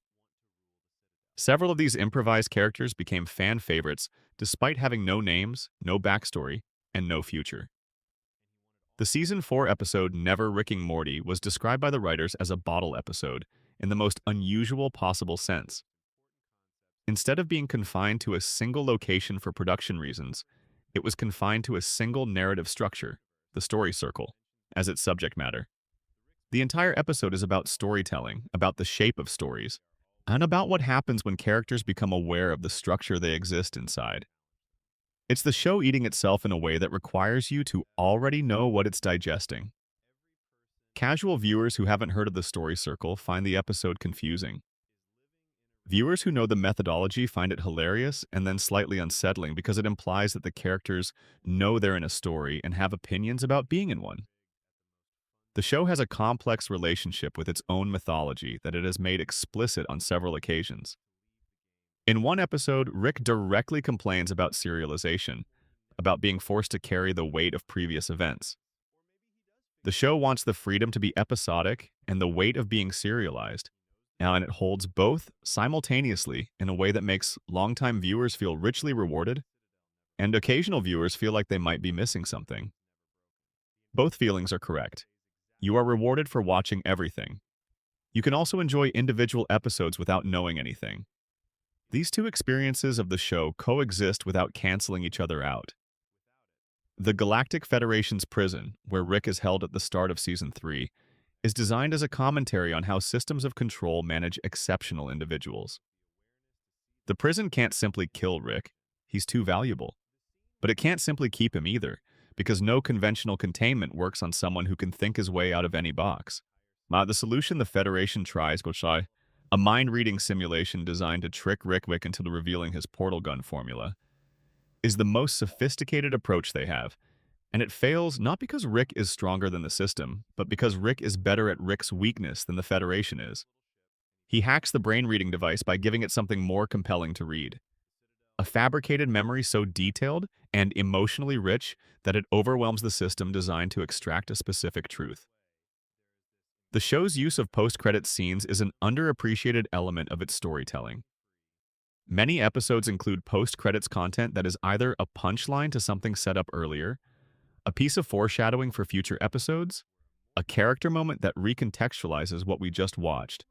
Several of these improvised characters became fan favorites despite having no names, no backstory, and no future. The Season 4 episode Never Ricking Morty was described by the writers as a bottle episode in the most unusual possible sense. Instead of being confined to a single location for production reasons, it was confined to a single narrative structure, the story circle, as its subject matter. The entire episode is about storytelling, about the shape of stories, and about what happens when characters become aware of the structure they exist inside. It's the show eating itself in a way that requires you to already know what it's digesting. Casual viewers who haven't heard of the story circle find the episode confusing. Viewers who know the methodology find it hilarious and then slightly unsettling because it implies that the characters know they're in a story and have opinions about being in one. The show has a complex relationship with its own mythology that it has made explicit on several occasions. In one episode, Rick directly complains about serialization, about being forced to carry the weight of previous events. The show wants the freedom to be episodic and the weight of being serialized, and it holds both simultaneously in a way that makes longtime viewers feel richly rewarded and occasional viewers feel like they might be missing something. Both feelings are correct. You are rewarded for watching everything. You can also enjoy individual episodes without knowing anything. These two experiences of the show coexist without canceling each other out. The Galactic Federation's prison, where Rick is held at the start of Season 3, is designed as a commentary on how systems of control manage exceptional individuals. The prison can't simply kill Rick, he's too valuable. But it can't simply keep him either, because no conventional containment works on someone who can think his way out of any box. The solution the Federation tries, a mind-reading simulation designed to trick Rick into revealing his portal gun formula, is the most sophisticated approach they have, and it fails not because Rick is stronger than the system, but because Rick is better at Rick's weakness than the Federation is. He hacks the brain-reading device by giving it something more compelling to read. A fabricated memory so detailed and emotionally rich that it overwhelms the system designed to extract a specific truth. The show's use of post-credit scenes is an underappreciated element of its storytelling. Many episodes include post-credits content that is either a punchline to something set up earlier, a piece of foreshadowing for future episodes, a character moment that recontextualizes what we just watched,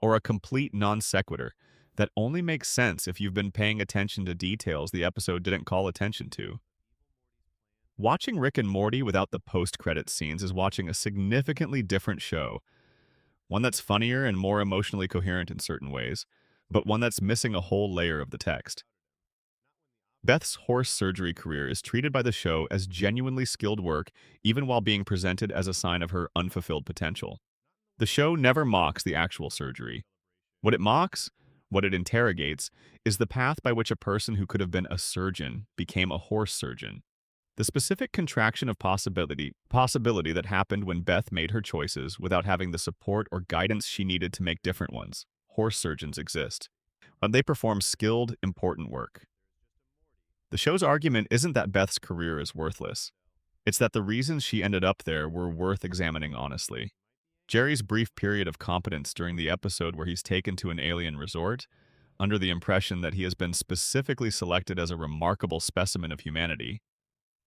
or a complete non sequitur that only makes sense if you've been paying attention to details the episode didn't call attention to. Watching Rick and Morty without the post-credits scenes is watching a significantly different show, one that's funnier and more emotionally coherent in certain ways, but one that's missing a whole layer of the text. Beth's horse surgery career is treated by the show as genuinely skilled work, even while being presented as a sign of her unfulfilled potential. The show never mocks the actual surgery. What it mocks, what it interrogates, is the path by which a person who could have been a surgeon became a horse surgeon. The specific contraction of possibility that happened when Beth made her choices without having the support or guidance she needed to make different ones. Horse surgeons exist. They perform skilled, important work. The show's argument isn't that Beth's career is worthless. It's that the reasons she ended up there were worth examining honestly. Jerry's brief period of competence during the episode where he's taken to an alien resort, under the impression that he has been specifically selected as a remarkable specimen of humanity,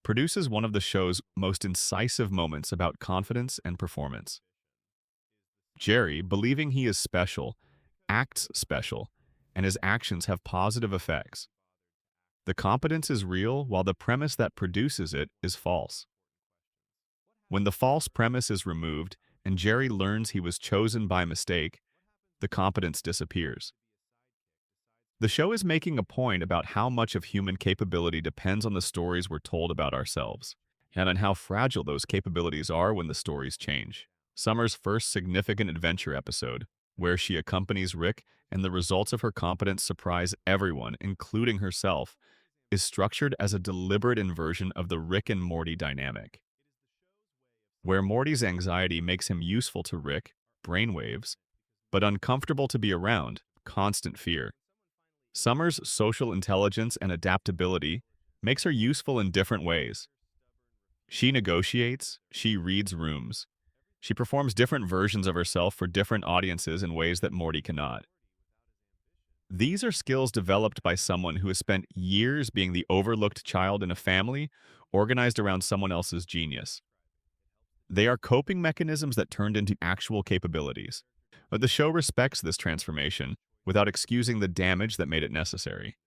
produces one of the show's most incisive moments about confidence and performance. Jerry, believing he is special, acts special, and his actions have positive effects. The competence is real, while the premise that produces it is false. When the false premise is removed, and Jerry learns he was chosen by mistake, the competence disappears. The show is making a point about how much of human capability depends on the stories we're told about ourselves, and on how fragile those capabilities are when the stories change. Summer's first significant adventure episode, where she accompanies Rick and the results of her competence surprise everyone, including herself, is structured as a deliberate inversion of the Rick and Morty dynamic. Where Morty's anxiety makes him useful to Rick, brainwaves, but uncomfortable to be around, constant fear. Summer's social intelligence and adaptability makes her useful in different ways. She negotiates, she reads rooms. She performs different versions of herself for different audiences in ways that Morty cannot. These are skills developed by someone who has spent years being the overlooked child in a family organized around someone else's genius. They are coping mechanisms that turned into actual capabilities. But the show respects this transformation without excusing the damage that made it necessary.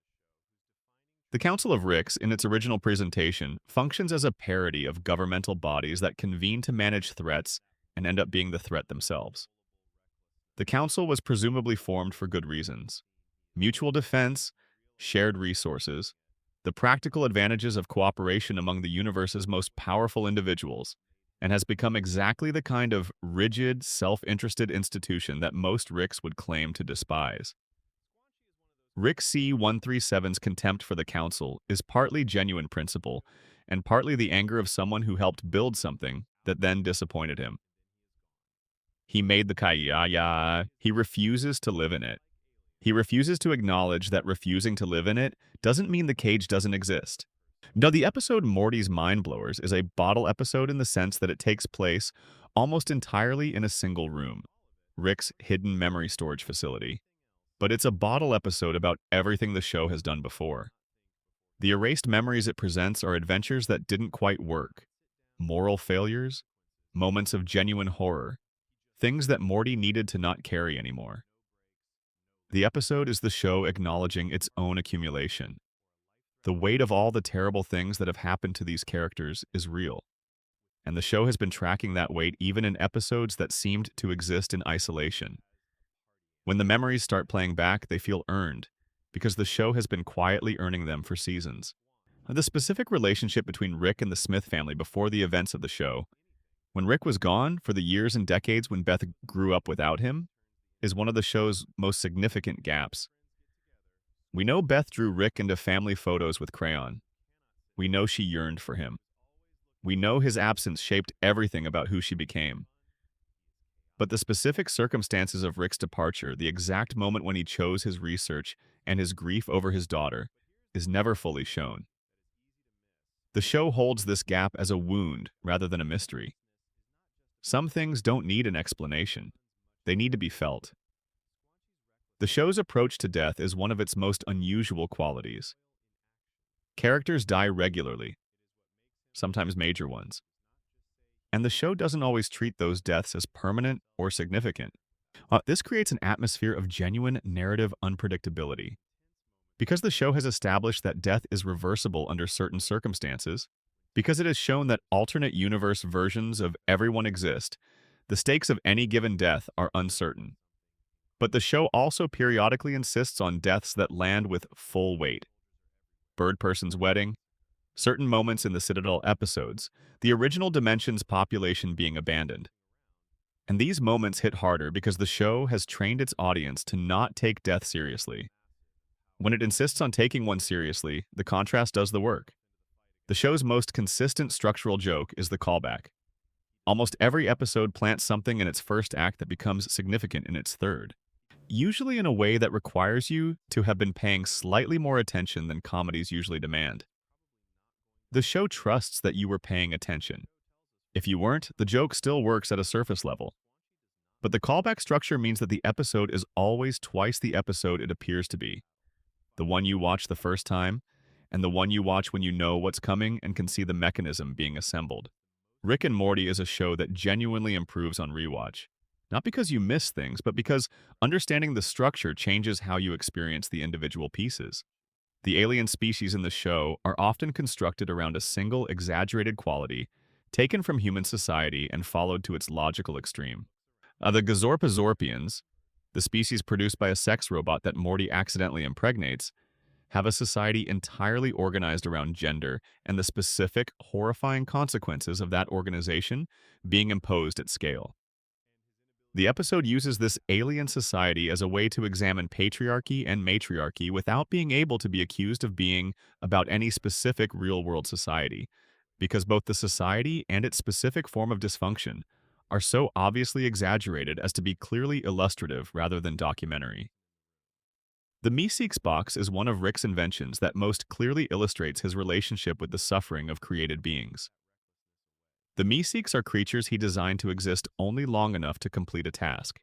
The Council of Ricks, in its original presentation, functions as a parody of governmental bodies that convene to manage threats and end up being the threat themselves. The council was presumably formed for good reasons: mutual defense, shared resources, the practical advantages of cooperation among the universe's most powerful individuals, and has become exactly the kind of rigid, self-interested institution that most Ricks would claim to despise. Rick C-137's contempt for the council is partly genuine principle, and partly the anger of someone who helped build something that then disappointed him. He made the Kayaya. He refuses to live in it. He refuses to acknowledge that refusing to live in it doesn't mean the cage doesn't exist. Now, the episode Morty's Mind Blowers is a bottle episode in the sense that it takes place almost entirely in a single room, Rick's hidden memory storage facility. But it's a bottle episode about everything the show has done before. The erased memories it presents are adventures that didn't quite work, moral failures, moments of genuine horror, things that Morty needed to not carry anymore. The episode is the show acknowledging its own accumulation. The weight of all the terrible things that have happened to these characters is real, and the show has been tracking that weight even in episodes that seemed to exist in isolation. When the memories start playing back, they feel earned, because the show has been quietly earning them for seasons. The specific relationship between Rick and the Smith family before the events of the show, when Rick was gone for the years and decades when Beth grew up without him, is one of the show's most significant gaps. We know Beth drew Rick into family photos with crayon. We know she yearned for him. We know his absence shaped everything about who she became. But the specific circumstances of Rick's departure, the exact moment when he chose his research and his grief over his daughter, is never fully shown. The show holds this gap as a wound rather than a mystery. Some things don't need an explanation. They need to be felt. The show's approach to death is one of its most unusual qualities. Characters die regularly, sometimes major ones. And the show doesn't always treat those deaths as permanent or significant. This creates an atmosphere of genuine narrative unpredictability. Because the show has established that death is reversible under certain circumstances, because it has shown that alternate universe versions of everyone exist, the stakes of any given death are uncertain. But the show also periodically insists on deaths that land with full weight. Bird Person's wedding, certain moments in the Citadel episodes, the original Dimension's population being abandoned. And these moments hit harder because the show has trained its audience to not take death seriously. When it insists on taking one seriously, the contrast does the work. The show's most consistent structural joke is the callback. Almost every episode plants something in its first act that becomes significant in its third, usually in a way that requires you to have been paying slightly more attention than comedies usually demand. The show trusts that you were paying attention. If you weren't, the joke still works at a surface level. But the callback structure means that the episode is always twice the episode it appears to be. The one you watch the first time, and the one you watch when you know what's coming and can see the mechanism being assembled. Rick and Morty is a show that genuinely improves on rewatch. Not because you miss things, but because understanding the structure changes how you experience the individual pieces. The alien species in the show are often constructed around a single exaggerated quality taken from human society and followed to its logical extreme. The Gazorpazorpians, the species produced by a sex robot that Morty accidentally impregnates, have a society entirely organized around gender and the specific, horrifying consequences of that organization being imposed at scale. The episode uses this alien society as a way to examine patriarchy and matriarchy without being able to be accused of being about any specific real-world society, because both the society and its specific form of dysfunction are so obviously exaggerated as to be clearly illustrative rather than documentary. The Meeseeks box is one of Rick's inventions that most clearly illustrates his relationship with the suffering of created beings. The Meeseeks are creatures he designed to exist only long enough to complete a task.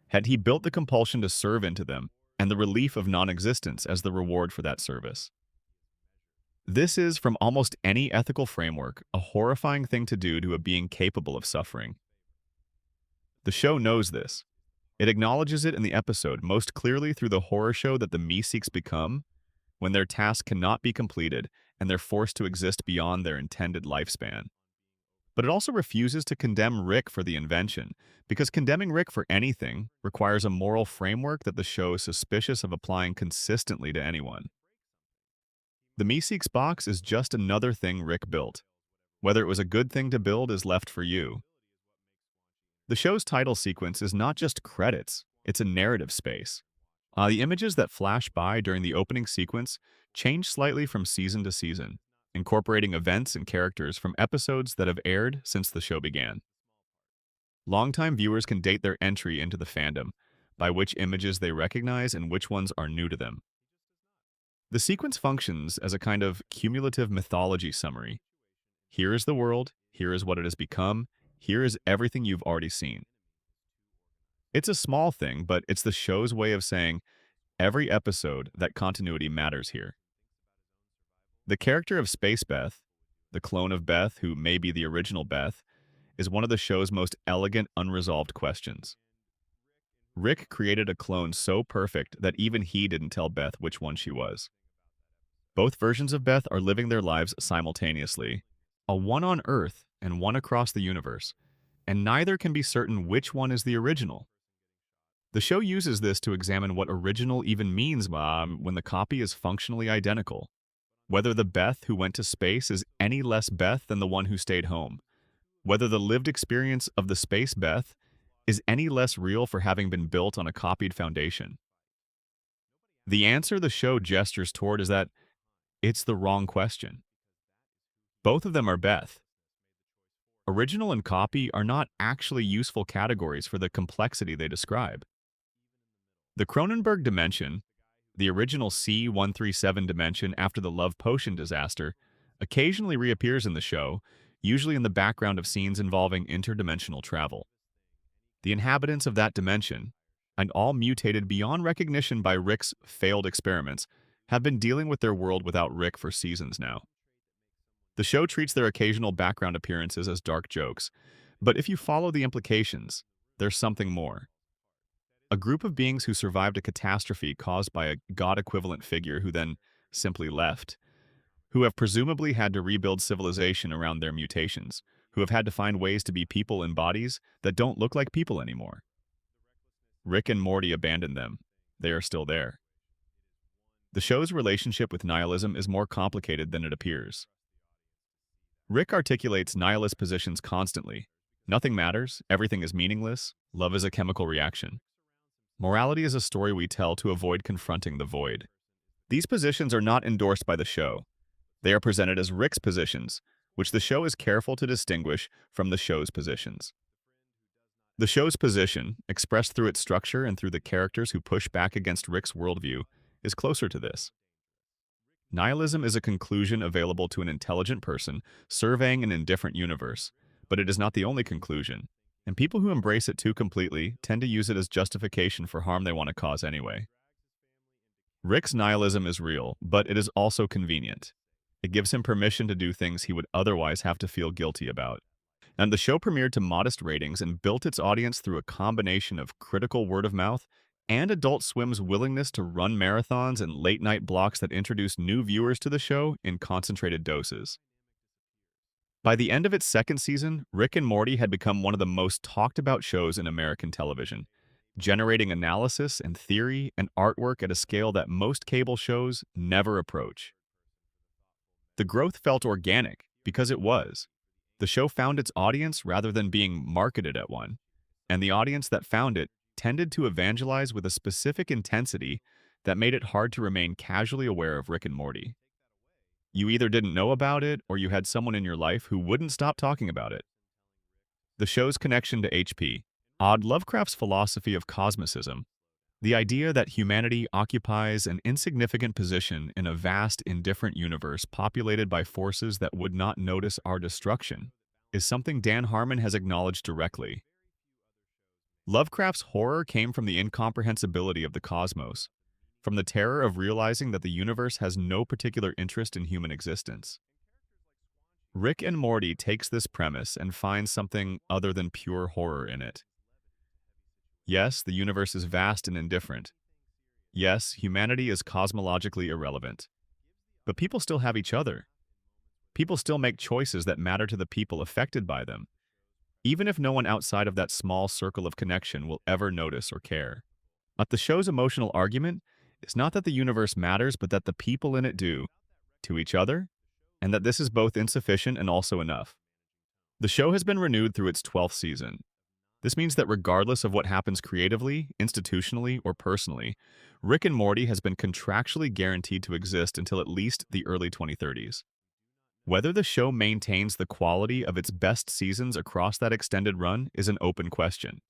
Had he built the compulsion to serve into them, and the relief of non-existence as the reward for that service. This is, from almost any ethical framework, a horrifying thing to do to a being capable of suffering. The show knows this. It acknowledges it in the episode most clearly through the horror show that the Meeseeks become when their task cannot be completed and they're forced to exist beyond their intended lifespan. But it also refuses to condemn Rick for the invention, because condemning Rick for anything requires a moral framework that the show is suspicious of applying consistently to anyone. The Meeseeks box is just another thing Rick built. Whether it was a good thing to build is left for you. The show's title sequence is not just credits, it's a narrative space. The images that flash by during the opening sequence change slightly from season to season, incorporating events and characters from episodes that have aired since the show began. Longtime viewers can date their entry into the fandom by which images they recognize and which ones are new to them. The sequence functions as a kind of cumulative mythology summary. Here is the world, here is what it has become, here is everything you've already seen. It's a small thing, but it's the show's way of saying, every episode, that continuity matters here. The character of Space Beth, the clone of Beth who may be the original Beth, is one of the show's most elegant unresolved questions. Rick created a clone so perfect that even he didn't tell Beth which one she was. Both versions of Beth are living their lives simultaneously, a one on Earth and one across the universe, and neither can be certain which one is the original. The show uses this to examine what original even means when the copy is functionally identical. Whether the Beth who went to space is any less Beth than the one who stayed home. Whether the lived experience of the space Beth is any less real for having been built on a copied foundation. The answer the show gestures toward is that it's the wrong question. Both of them are Beth. Original and copy are not actually useful categories for the complexity they describe. The Cronenberg dimension, the original C-137 dimension after the Love Potion disaster, occasionally reappears in the show, usually in the background of scenes involving interdimensional travel. The inhabitants of that dimension, and all mutated beyond recognition by Rick's failed experiments, have been dealing with their world without Rick for seasons now. The show treats their occasional background appearances as dark jokes, but if you follow the implications, there's something more. A group of beings who survived a catastrophe caused by a god-equivalent figure who then simply left, who have presumably had to rebuild civilization around their mutations, who have had to find ways to be people in bodies that don't look like people anymore. Rick and Morty abandoned them. They are still there. The show's relationship with nihilism is more complicated than it appears. Rick articulates nihilist positions constantly. Nothing matters, everything is meaningless, love is a chemical reaction. Morality is a story we tell to avoid confronting the void. These positions are not endorsed by the show. They are presented as Rick's positions, which the show is careful to distinguish from the show's positions. The show's position, expressed through its structure and through the characters who push back against Rick's worldview, is closer to this. Nihilism is a conclusion available to an intelligent person surveying an indifferent universe, but it is not the only conclusion, and people who embrace it too completely tend to use it as justification for harm they want to cause anyway. Rick's nihilism is real, but it is also convenient. It gives him permission to do things he would otherwise have to feel guilty about. And the show premiered to modest ratings and built its audience through a combination of critical word of mouth and Adult Swim's willingness to run marathons and late-night blocks that introduced new viewers to the show in concentrated doses. By the end of its second season, Rick and Morty had become one of the most talked-about shows in American television, generating analysis and theory and artwork at a scale that most cable shows never approach. The growth felt organic because it was. The show found its audience rather than being marketed at one, and the audience that found it tended to evangelize with a specific intensity that made it hard to remain casually aware of Rick and Morty. You either didn't know about it or you had someone in your life who wouldn't stop talking about it. The show's connection to H.P. Lovecraft's philosophy of cosmicism, the idea that humanity occupies an insignificant position in a vast, indifferent universe populated by forces that would not notice our destruction, is something Dan Harmon has acknowledged directly. Lovecraft's horror came from the incomprehensibility of the cosmos, from the terror of realizing that the universe has no particular interest in human existence. Rick and Morty takes this premise and finds something other than pure horror in it. Yes, the universe is vast and indifferent. Yes, humanity is cosmologically irrelevant. But people still have each other. People still make choices that matter to the people affected by them, even if no one outside of that small circle of connection will ever notice or care. But the show's emotional argument is not that the universe matters, but that the people in it do, to each other, and that this is both insufficient and also enough. The show has been renewed through its 12th season. This means that regardless of what happens creatively, institutionally, or personally, Rick and Morty has been contractually guaranteed to exist until at least the early 2030s. Whether the show maintains the quality of its best seasons across that extended run is an open question.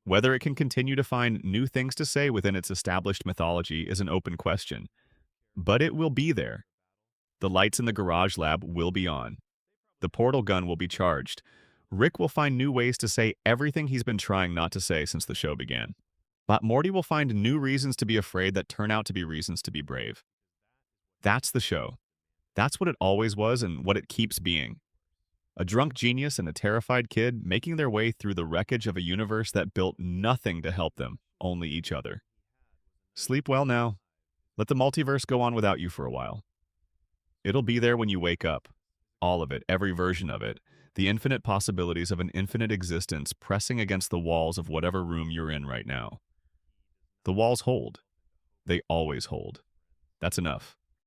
Whether it can continue to find new things to say within its established mythology is an open question. But it will be there. The lights in the garage lab will be on. The portal gun will be charged. Rick will find new ways to say everything he's been trying not to say since the show began. But Morty will find new reasons to be afraid that turn out to be reasons to be brave. That's the show. That's what it always was and what it keeps being. A drunk genius and a terrified kid making their way through the wreckage of a universe that built nothing to help them, only each other. Sleep well now. Let the multiverse go on without you for a while. It'll be there when you wake up. All of it, every version of it, the infinite possibilities of an infinite existence pressing against the walls of whatever room you're in right now. The walls hold. They always hold. That's enough.